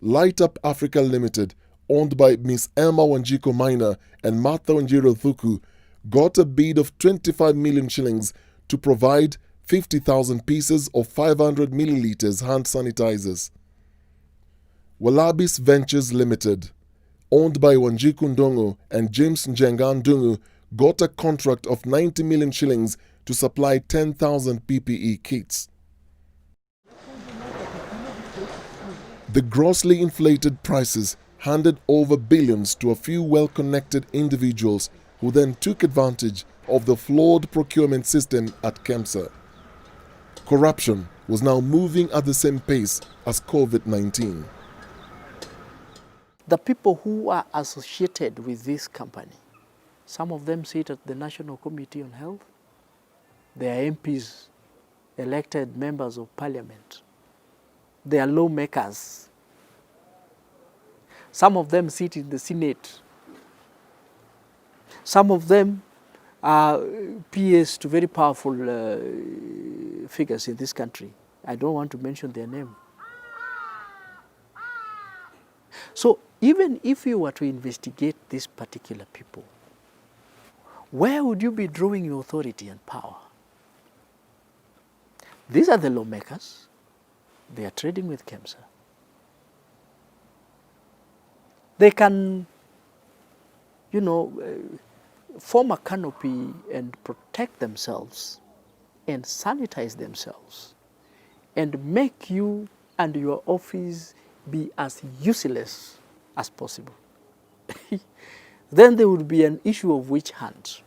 Light Up Africa Limited, owned by Miss Emma Wanjiko Maina and Martha Wanjiro Thuku, got a bid of 25 million shillings to provide 50,000 pieces of 500 milliliters hand sanitizers. Walabis Ventures Limited, owned by Wanjiku Ndongo and James Njenga Ndungu, got a contract of 90 million shillings to supply 10,000 PPE kits. The grossly inflated prices handed over billions to a few well-connected individuals who then took advantage of the flawed procurement system at KEMSA. Corruption was now moving at the same pace as COVID-19. The people who are associated with this company, some of them sit at the National Committee on Health. They are MPs, elected members of parliament. They are lawmakers. Some of them sit in the Senate. Some of them are PS to very powerful figures in this country. I don't want to mention their name. So even if you were to investigate these particular people, where would you be drawing your authority and power? These are the lawmakers. They are trading with KEMSA. They can, form a canopy and protect themselves and sanitize themselves and make you and your office be as useless as possible. Then there would be an issue of witch hunt.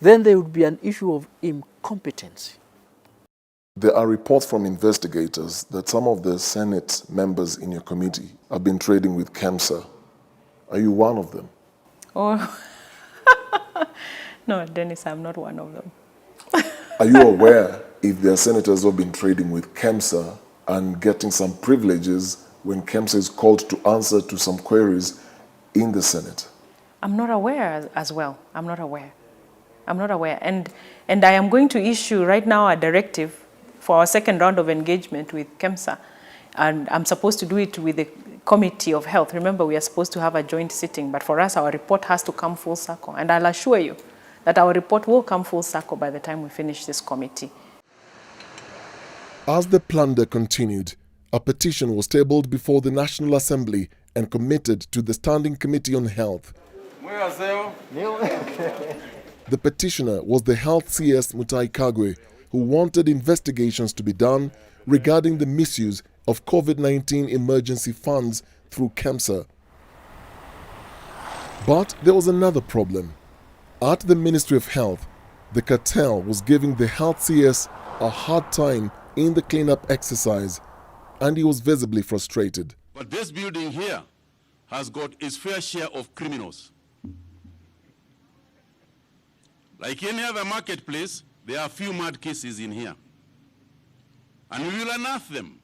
Then there would be an issue of incompetence. There are reports from investigators that some of the Senate members in your committee have been trading with KEMSA. Are you one of them? Oh, no, Dennis, I'm not one of them. Are you aware if there are senators who have been trading with KEMSA and getting some privileges when KEMSA is called to answer to some queries in the Senate? I'm not aware as well. I'm not aware. And I am going to issue right now a directive for our second round of engagement with KEMSA. And I'm supposed to do it with the Committee of Health. Remember, we are supposed to have a joint sitting, but for us, our report has to come full circle. And I'll assure you that our report will come full circle by the time we finish this committee. As the plunder continued, a petition was tabled before the National Assembly and committed to the Standing Committee on Health. The petitioner was the Health CS Mutahi Kagwe, who wanted investigations to be done regarding the misuse of COVID-19 emergency funds through KEMSA. But there was another problem. At the Ministry of Health, the cartel was giving the Health CS a hard time in the cleanup exercise, and he was visibly frustrated. But this building here has got its fair share of criminals. Like any other marketplace, there are a few mad cases in here. And we will unearth them.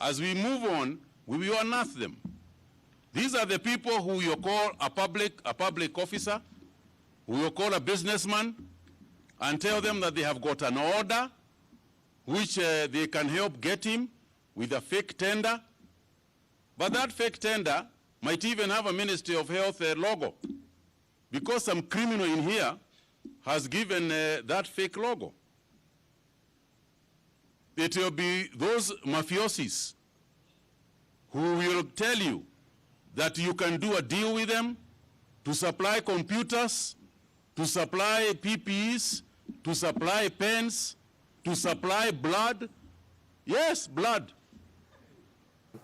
As we move on, we will unearth them. These are the people who you call a public officer, who you call a businessman, and tell them that they have got an order which they can help get him with a fake tender. But that fake tender might even have a Ministry of Health logo, because some criminal in here has given that fake logo. It will be those mafiosis who will tell you that you can do a deal with them to supply computers, to supply PPEs, to supply pens, to supply blood. Yes, blood.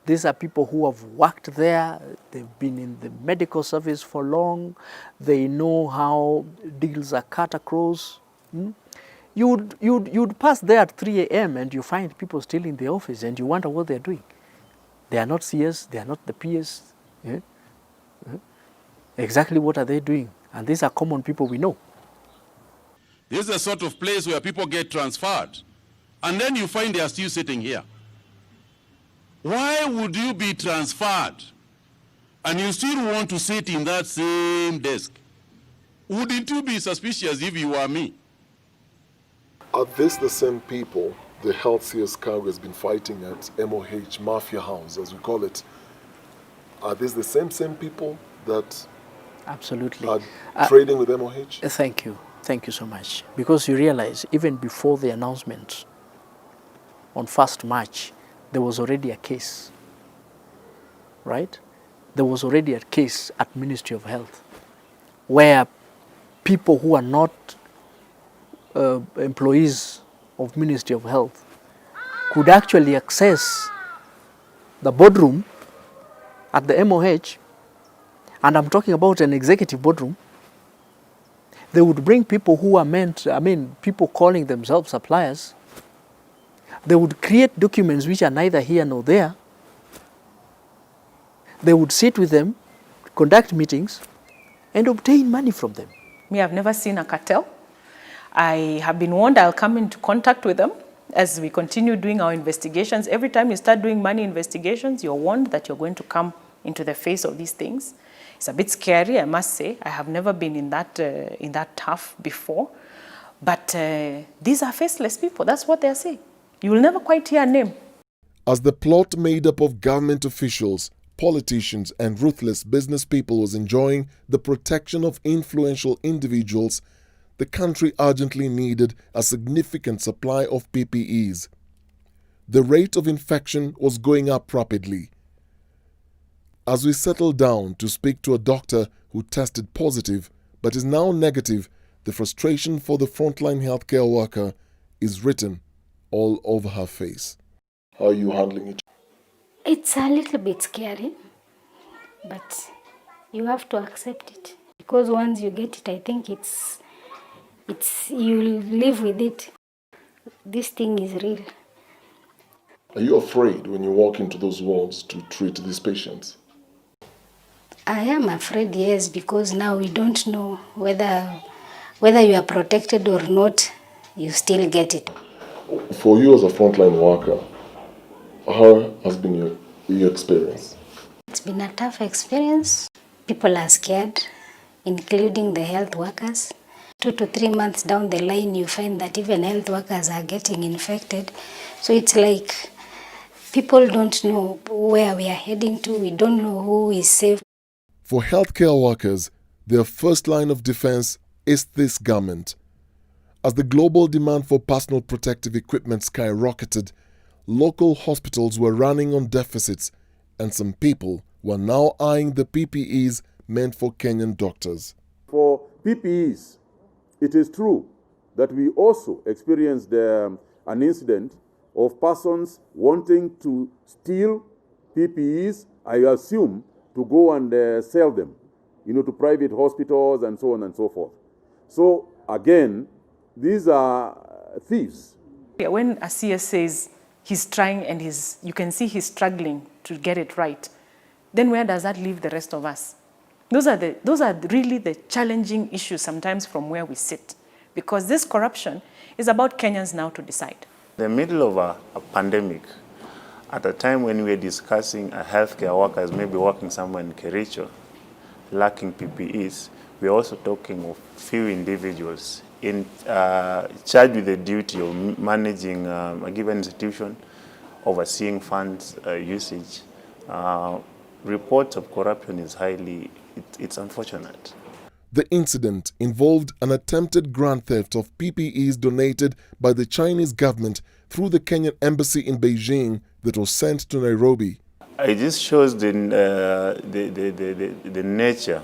These are people who have worked there, they've been in the medical service for long, they know how deals are cut across. You'd pass there at 3 a.m. and you find people still in the office and you wonder what they're doing. They are not CS, they are not the PS. Yeah? Exactly what are they doing? And these are common people we know. This is the sort of place where people get transferred, and then you find they are still sitting here. Why would you be transferred and you still want to sit in that same desk? Wouldn't you be suspicious if you were me? Are these the same people the Health CS Kagwe has been fighting at MOH Mafia House, as we call it? Are these the same people that absolutely are trading with MOH? Thank you so much. Because you realize, even before the announcement on 1st March, there was already a case, right? There was already a case at Ministry of Health where people who are not employees of Ministry of Health could actually access the boardroom at the MOH, and I'm talking about an executive boardroom. They would bring people who are people calling themselves suppliers. They would create documents which are neither here nor there. They would sit with them, conduct meetings, and obtain money from them. Me, I've never seen a cartel. I have been warned I'll come into contact with them as we continue doing our investigations. Every time you start doing money investigations, you're warned that you're going to come into the face of these things. It's a bit scary, I must say. I have never been in that tough before. But these are faceless people. That's what they're saying. You will never quite hear a name. As the plot made up of government officials, politicians and ruthless business people was enjoying the protection of influential individuals, the country urgently needed a significant supply of PPEs. The rate of infection was going up rapidly. As we settled down to speak to a doctor who tested positive but is now negative, the frustration for the frontline healthcare worker is written all over her face. How are you handling it? It's a little bit scary, but you have to accept it. Because once you get it, I think you live with it. This thing is real. Are you afraid when you walk into those wards to treat these patients? I am afraid, yes, because now we don't know whether you are protected or not, you still get it. For you as a frontline worker, how has been your experience? It's been a tough experience. People are scared, including the health workers. 2 to 3 months down the line, you find that even health workers are getting infected. So it's like people don't know where we are heading to. We don't know who is safe. For healthcare workers, their first line of defense is this government. As the global demand for personal protective equipment skyrocketed, local hospitals were running on deficits, and some people were now eyeing the PPEs meant for Kenyan doctors. For PPEs, it is true that we also experienced an incident of persons wanting to steal PPEs, I assume, to go and sell them, to private hospitals and so on and so forth. So again, these are thieves. When a CS says he's trying and you can see he's struggling to get it right, then where does that leave the rest of us? Those are really the challenging issues sometimes from where we sit, because this corruption is about Kenyans now to decide. In the middle of a pandemic, at a time when we are discussing healthcare workers maybe working somewhere in Kericho, lacking PPEs, we are also talking of few individuals charged with the duty of managing a given institution, overseeing funds usage. Reports of corruption is it's unfortunate. The incident involved an attempted grand theft of PPEs donated by the Chinese government through the Kenyan embassy in Beijing that was sent to Nairobi. It just shows the nature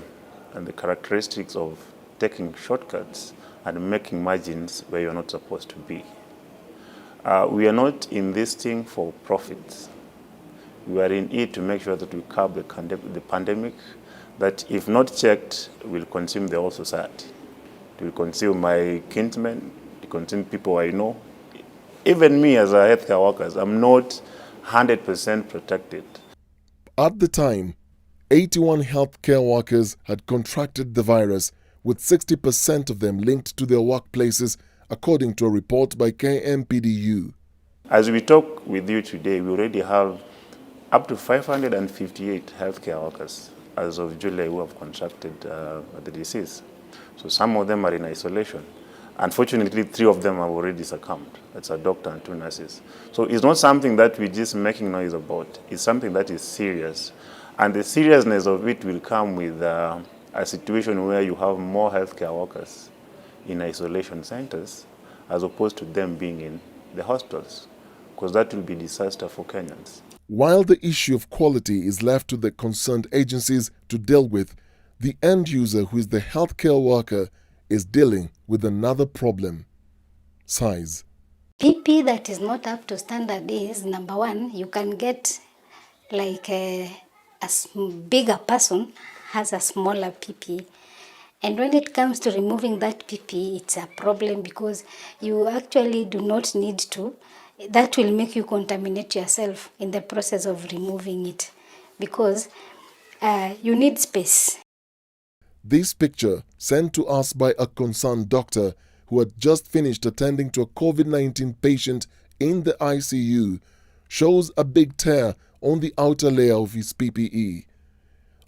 and the characteristics of taking shortcuts and making margins where you're not supposed to be. We are not in this thing for profits. We are in it to make sure that we curb the pandemic, that if not checked, will consume the whole society. It will consume my kinsmen, it will consume people I know. Even me as a healthcare worker, I'm not 100% protected. At the time, 81 healthcare workers had contracted the virus, with 60% of them linked to their workplaces, according to a report by KMPDU. As we talk with you today, we already have up to 558 healthcare workers as of July who have contracted the disease. So some of them are in isolation. Unfortunately, 3 of them have already succumbed. That's a doctor and 2 nurses. So it's not something that we're just making noise about. It's something that is serious. And the seriousness of it will come with a situation where you have more healthcare workers in isolation centers as opposed to them being in the hospitals, because that will be disaster for Kenyans. While the issue of quality is left to the concerned agencies to deal with, the end user, who is the healthcare worker, is dealing with another problem: size. PP that is not up to standard is, number one, you can get like a bigger person has a smaller PP. And when it comes to removing that PP, it's a problem because you actually do not need to. That will make you contaminate yourself in the process of removing it because you need space. This picture, sent to us by a concerned doctor who had just finished attending to a COVID-19 patient in the ICU, shows a big tear on the outer layer of his PPE.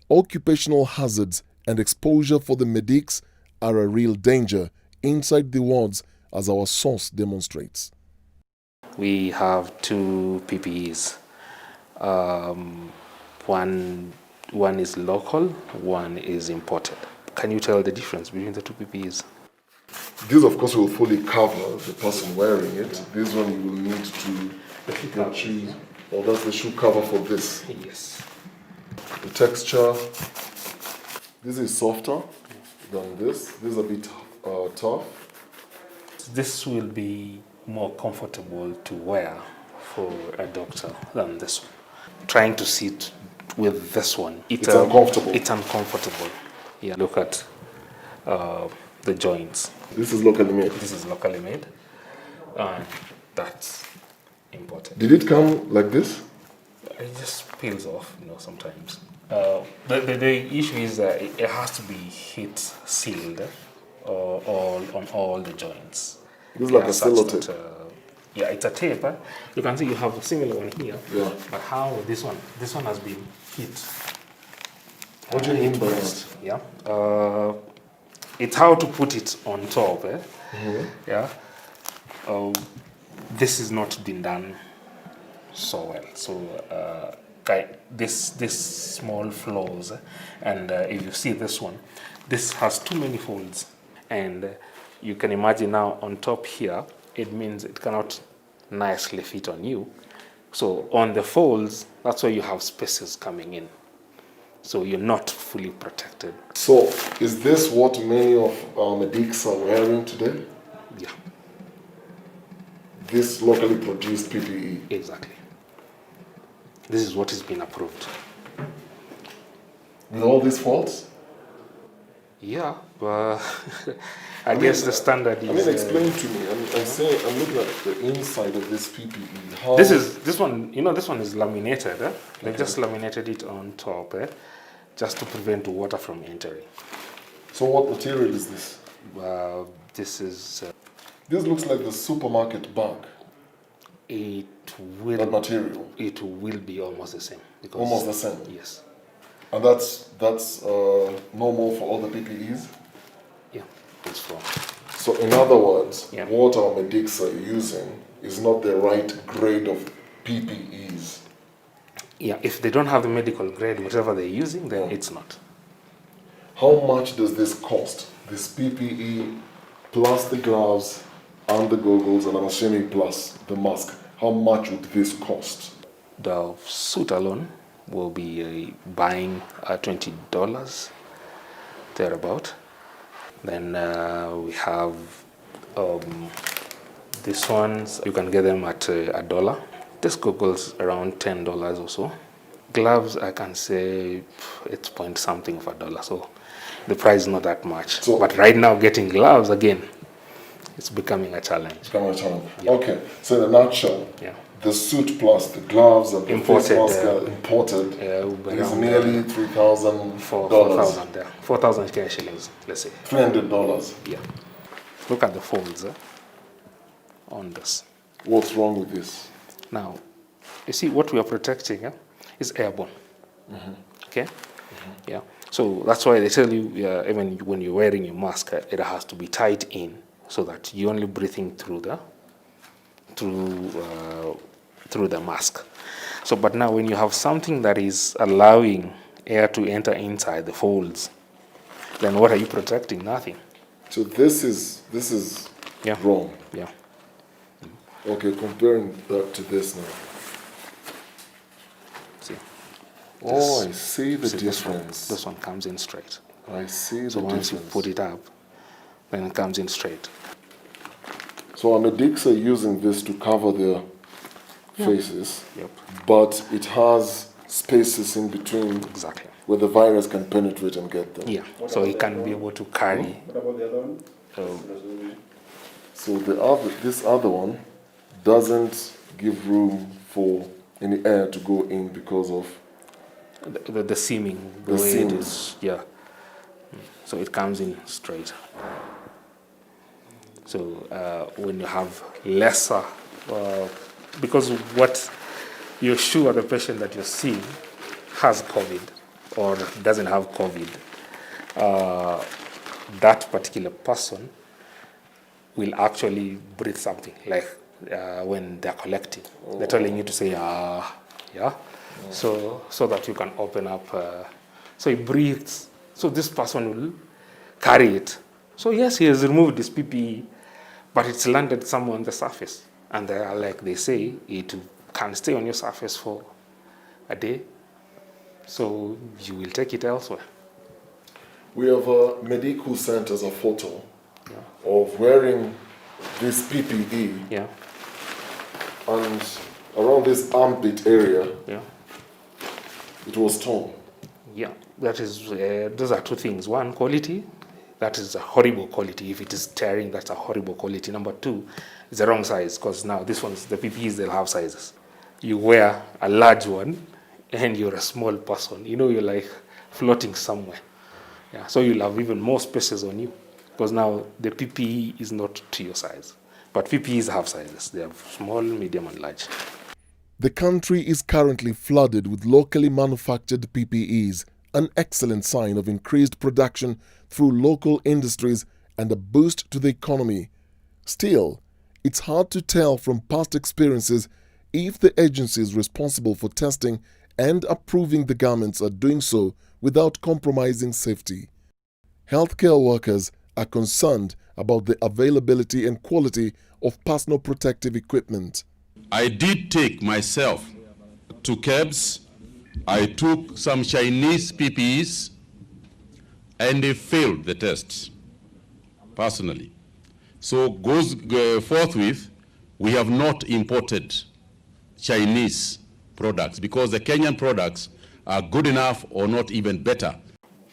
Occupational hazards and exposure for the medics are a real danger inside the wards, as our source demonstrates. We have 2 PPEs. One is local, one is imported. Can you tell the difference between the 2 PPEs? This, of course, will fully cover the person wearing it. This one you will need to get shoes, or that's the shoe cover for this. Yes. The texture, this is softer than this. This is a bit tough. This will be more comfortable to wear for a doctor than this one. Trying to sit with this one, it's uncomfortable. It's uncomfortable. Yeah, look at the joints. This is locally made. This is locally made, and that's important. Did it come like this? It just peels off, sometimes. The issue is that it has to be heat sealed on all the joints. This is like a sellotape. Yeah, it's a tape. You can see you have a similar one here. Yeah. But how this one? This one has been heat. What do you mean by that? Yeah. It's how to put it on top. Mm-hmm. Yeah. This has not been done so well. So this small flaws, and if you see this one, this has too many folds, and you can imagine now on top here, it means it cannot nicely fit on you. So on the folds, that's where you have spaces coming in. So you're not fully protected. So is this what many of our medics are wearing today? Yeah. This locally produced PPE? Exactly. This is what has been approved. With all these faults? Yeah, but I guess the standard is... I mean, explain to me. I'm looking at the inside of this PPE. How This one, this one is laminated. They just laminated it on top, just to prevent water from entering. So what material is this? This is... This looks like the supermarket bag. It will... That material? It will be almost the same. Because, almost the same? Yes. And that's normal for all the PPEs? Yeah, it's for... So in other words, what our medics are using is not the right grade of PPEs? Yeah, if they don't have the medical grade, whatever they're using, then it's not. How much does this cost? This PPE plus the gloves and the goggles, and I'm assuming plus the mask. How much would this cost? The suit alone will be buying $20, thereabout. Then we have these ones, you can get them at $1. This goggles around $10 or so. Gloves, I can say it's point something of $1, so the price is not that much. So, but right now, getting gloves again, it's becoming a challenge. Yeah. Okay, so in a nutshell, the suit plus the gloves and the face mask imported is nearly $3,000. 4,000 there. 4,000 Kenya shillings, let's say. $300. Yeah. Look at the folds on this. What's wrong with this? Now, you see, what we are protecting is airborne. Okay? Yeah. So that's why they tell you, even when you're wearing your mask, it has to be tied in so that you're only breathing through the mask. So, but now when you have something that is allowing air to enter inside the folds, then what are you protecting? Nothing. So this is wrong. Yeah. Okay, comparing that to this now. See. I see the difference. This one comes in straight. I see the difference. So once you put it up, then it comes in straight. So our medics are using this to cover their faces, but it has spaces in between where the virus can penetrate and get them. Yeah, so it can be able to carry. What about the other one? So this other one doesn't give room for any air to go in because of the seaming. The way seams. it is, yeah. So it comes in straight. So when you have lesser, because what you're sure the patient that you're seeing has COVID or doesn't have COVID, that particular person will actually breathe something, like when they're collecting. They're telling you to say, yeah, so that you can open up. So he breathes. So this person will carry it. So yes, he has removed this PPE, but it's landed somewhere on the surface. And they are, like they say, it can stay on your surface for a day. So you will take it elsewhere. We have a medic who sent us a photo of wearing this PPE. Yeah. And around this armpit area, it was torn. Yeah, that is, those are two things. One, quality. That is a horrible quality. If it is tearing, that's a horrible quality. Number two, it's the wrong size, because now this one's, the PPEs, they'll have sizes. You wear a large one and you're a small person. You know, you're like floating somewhere. Yeah, so you'll have even more spaces on you, because now the PPE is not to your size. But PPEs have sizes. They have small, medium, and large. The country is currently flooded with locally manufactured PPEs, an excellent sign of increased production through local industries and a boost to the economy. Still, it's hard to tell from past experiences if the agencies responsible for testing and approving the garments are doing so without compromising safety. Healthcare workers are concerned about the availability and quality of personal protective equipment. I did take myself to KEBS I took some Chinese PPEs and they failed the tests personally. So forthwith, we have not imported Chinese products because the Kenyan products are good enough or not even better.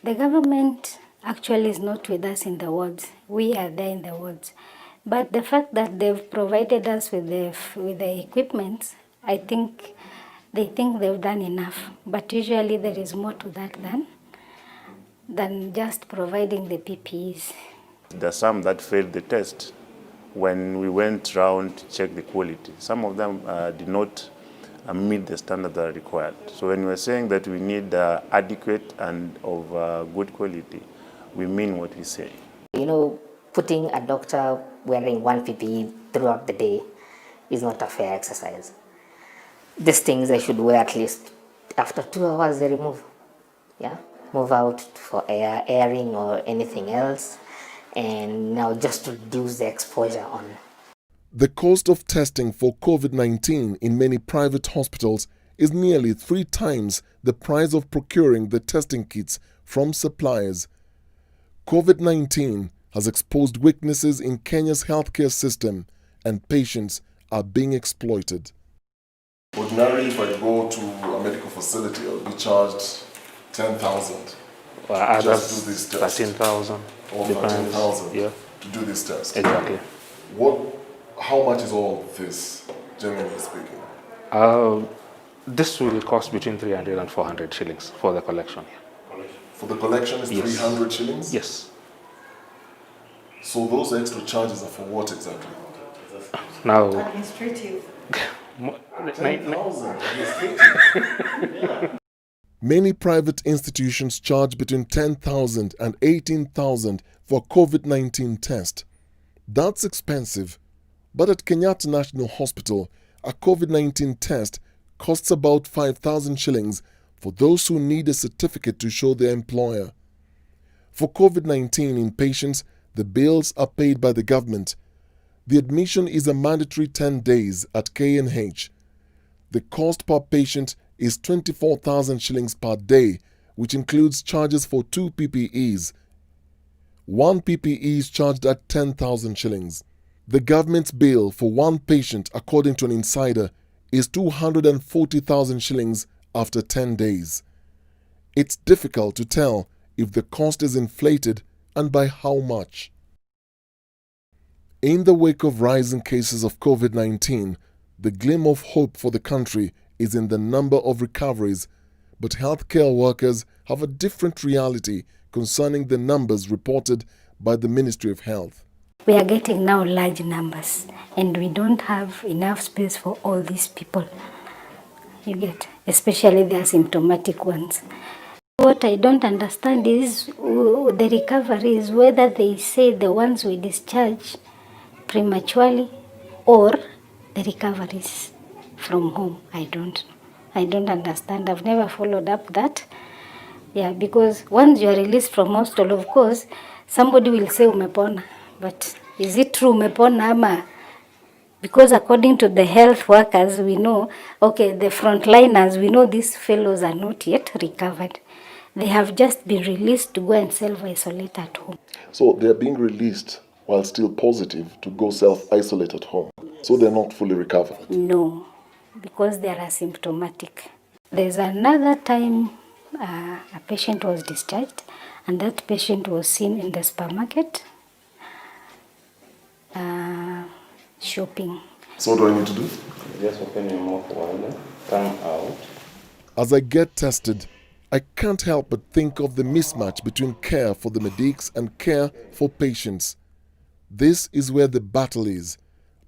The government actually is not with us in the wards. We are there in the wards. But the fact that they've provided us with the equipment, I think they think they've done enough. But usually there is more to that than just providing the PPEs. There are some that failed the test when we went round to check the quality. Some of them did not meet the standards that are required. So when we're saying that we need adequate and of good quality, we mean what we say. You know, putting a doctor wearing one PPE throughout the day is not a fair exercise. These things they should wear at least after 2 hours they remove. Yeah, move out for airing or anything else, and now just to reduce the exposure on. The cost of testing for COVID-19 in many private hospitals is nearly 3 times the price of procuring the testing kits from suppliers. COVID-19 has exposed weaknesses in Kenya's healthcare system and patients are being exploited. Ordinarily, if I go to a medical facility, I'll be charged 10,000 just to do this test. 13,000. Or 13,000 yeah. to do this test. Exactly. How much is all this, generally speaking? This will cost between 300 and 400 shillings for the collection. For the collection is Yes. 300 shillings? Yes. So those extra charges are for what exactly? Now, Administrative. 10,000 administrative. Many private institutions charge between 10,000 and 18,000 for COVID-19 test. That's expensive. But at Kenyatta National Hospital, a COVID-19 test costs about 5,000 shillings for those who need a certificate to show their employer. For COVID-19 inpatients, the bills are paid by the government. The admission is a mandatory 10 days at KNH. The cost per patient is 24,000 shillings per day, which includes charges for 2 PPEs. 1 PPE is charged at 10,000 shillings. The government's bill for 1 patient, according to an insider, is 240,000 shillings after 10 days. It's difficult to tell if the cost is inflated and by how much. In the wake of rising cases of COVID-19, the glimmer of hope for the country is in the number of recoveries, but healthcare workers have a different reality concerning the numbers reported by the Ministry of Health. We are getting now large numbers and we don't have enough space for all these people. You get, especially the asymptomatic ones. What I don't understand is the recovery is whether they say the ones we discharge prematurely or the recoveries from home. I don't understand. I've never followed up that. Yeah, because once you are released from hospital, of course, somebody will say umepona. But is it true umepona ama? Because according to the health workers, we know, okay, the frontliners, we know these fellows are not yet recovered. They have just been released to go and self-isolate at home. So they're being released while still positive to go self-isolate at home. So they're not fully recovered? No, because they are asymptomatic. There's another time a patient was discharged and that patient was seen in the supermarket shopping. So what do I need to do? Just open your mouth wider, come out. As I get tested, I can't help but think of the mismatch between care for the medics and care for patients. This is where the battle is,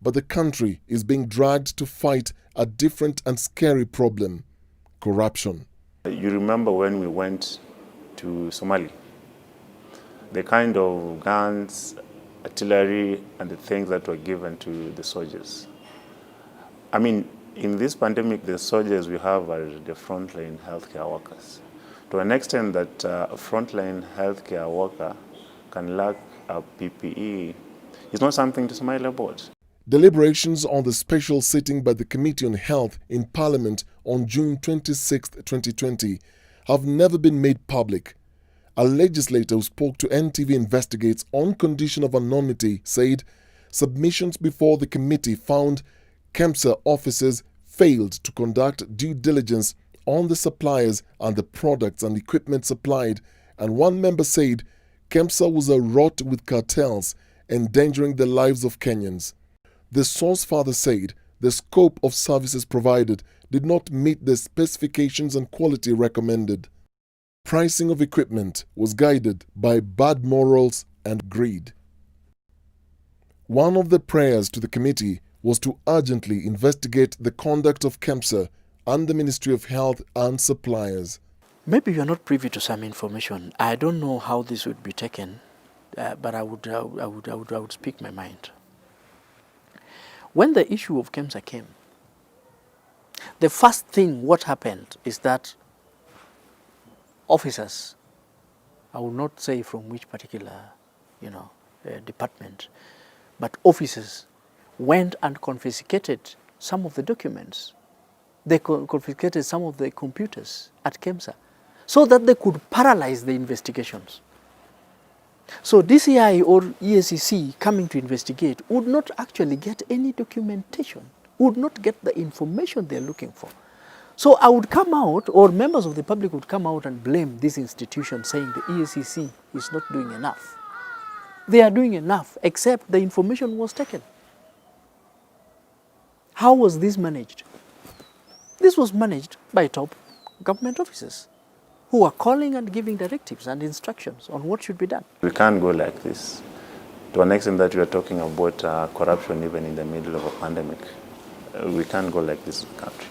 but the country is being dragged to fight a different and scary problem: corruption. You remember when we went to Somalia? The kind of guns, artillery, and the things that were given to the soldiers. I mean, in this pandemic, the soldiers we have are the frontline healthcare workers. To an extent that a frontline healthcare worker can lack a PPE, it's not something to smile about. Deliberations on the special sitting by the Committee on Health in Parliament on June 26, 2020 have never been made public. A legislator who spoke to NTV Investigates on condition of anonymity said submissions before the committee found KEMSA officers failed to conduct due diligence on the suppliers and the products and equipment supplied, and one member said KEMSA was a rot with cartels endangering the lives of Kenyans. The source further said the scope of services provided did not meet the specifications and quality recommended. Pricing of equipment was guided by bad morals and greed. One of the prayers to the committee was to urgently investigate the conduct of KEMSA and the Ministry of Health and suppliers. Maybe you are not privy to some information. I don't know how this would be taken, but I would speak my mind. When the issue of KEMSA came, the first thing what happened is that officers, I will not say from which particular, department, but officers went and confiscated some of the documents. They confiscated some of the computers at KEMSA so that they could paralyze the investigations. So DCI or EACC coming to investigate would not actually get any documentation, would not get the information they're looking for. So I would come out, or members of the public would come out and blame this institution, saying the EACC is not doing enough. They are doing enough, except the information was taken. How was this managed? This was managed by top government officers who are calling and giving directives and instructions on what should be done. We can't go like this. To an extent that we are talking about corruption even in the middle of a pandemic. We can't go like this in the country.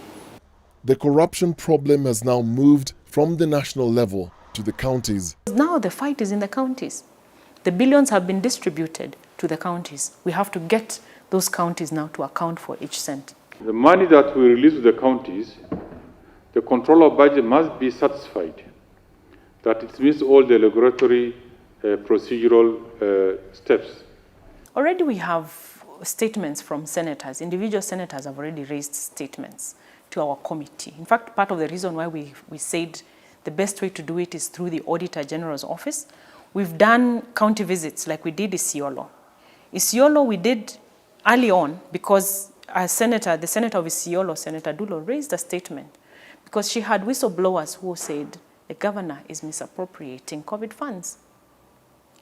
The corruption problem has now moved from the national level to the counties. Now the fight is in the counties. The billions have been distributed to the counties. We have to get those counties now to account for each cent. The money that we release to the counties, the controller of budget must be satisfied that it meets all the regulatory procedural steps. Already we have statements from senators. Individual senators have already raised statements to our committee. In fact, part of the reason why we said the best way to do it is through the Auditor General's office. We've done county visits like we did Isiolo. Isiolo we did early on because the senator of Isiolo, Senator Dulo, raised a statement because she had whistleblowers who said the governor is misappropriating COVID funds.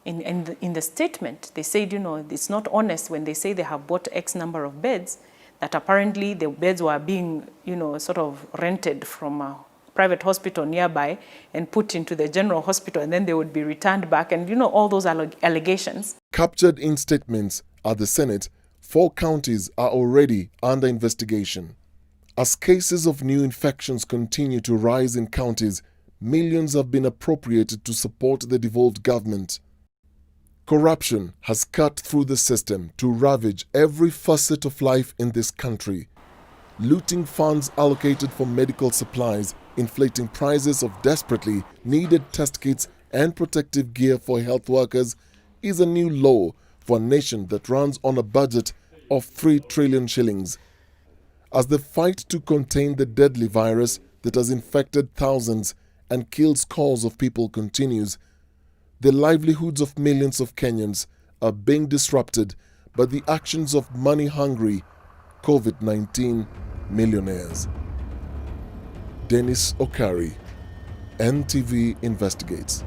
In the statement, they said, it's not honest when they say they have bought X number of beds, that apparently the beds were being, sort of rented from a private hospital nearby and put into the general hospital, and then they would be returned back, and all those allegations. Captured in statements at the Senate, 4 counties are already under investigation. As cases of new infections continue to rise in counties, millions have been appropriated to support the devolved government. Corruption has cut through the system to ravage every facet of life in this country. Looting funds allocated for medical supplies, inflating prices of desperately needed test kits and protective gear for health workers is a new low for a nation that runs on a budget of 3 trillion shillings. As the fight to contain the deadly virus that has infected thousands and killed scores of people continues, the livelihoods of millions of Kenyans are being disrupted by the actions of money-hungry COVID-19 millionaires. Dennis Okari, NTV Investigates.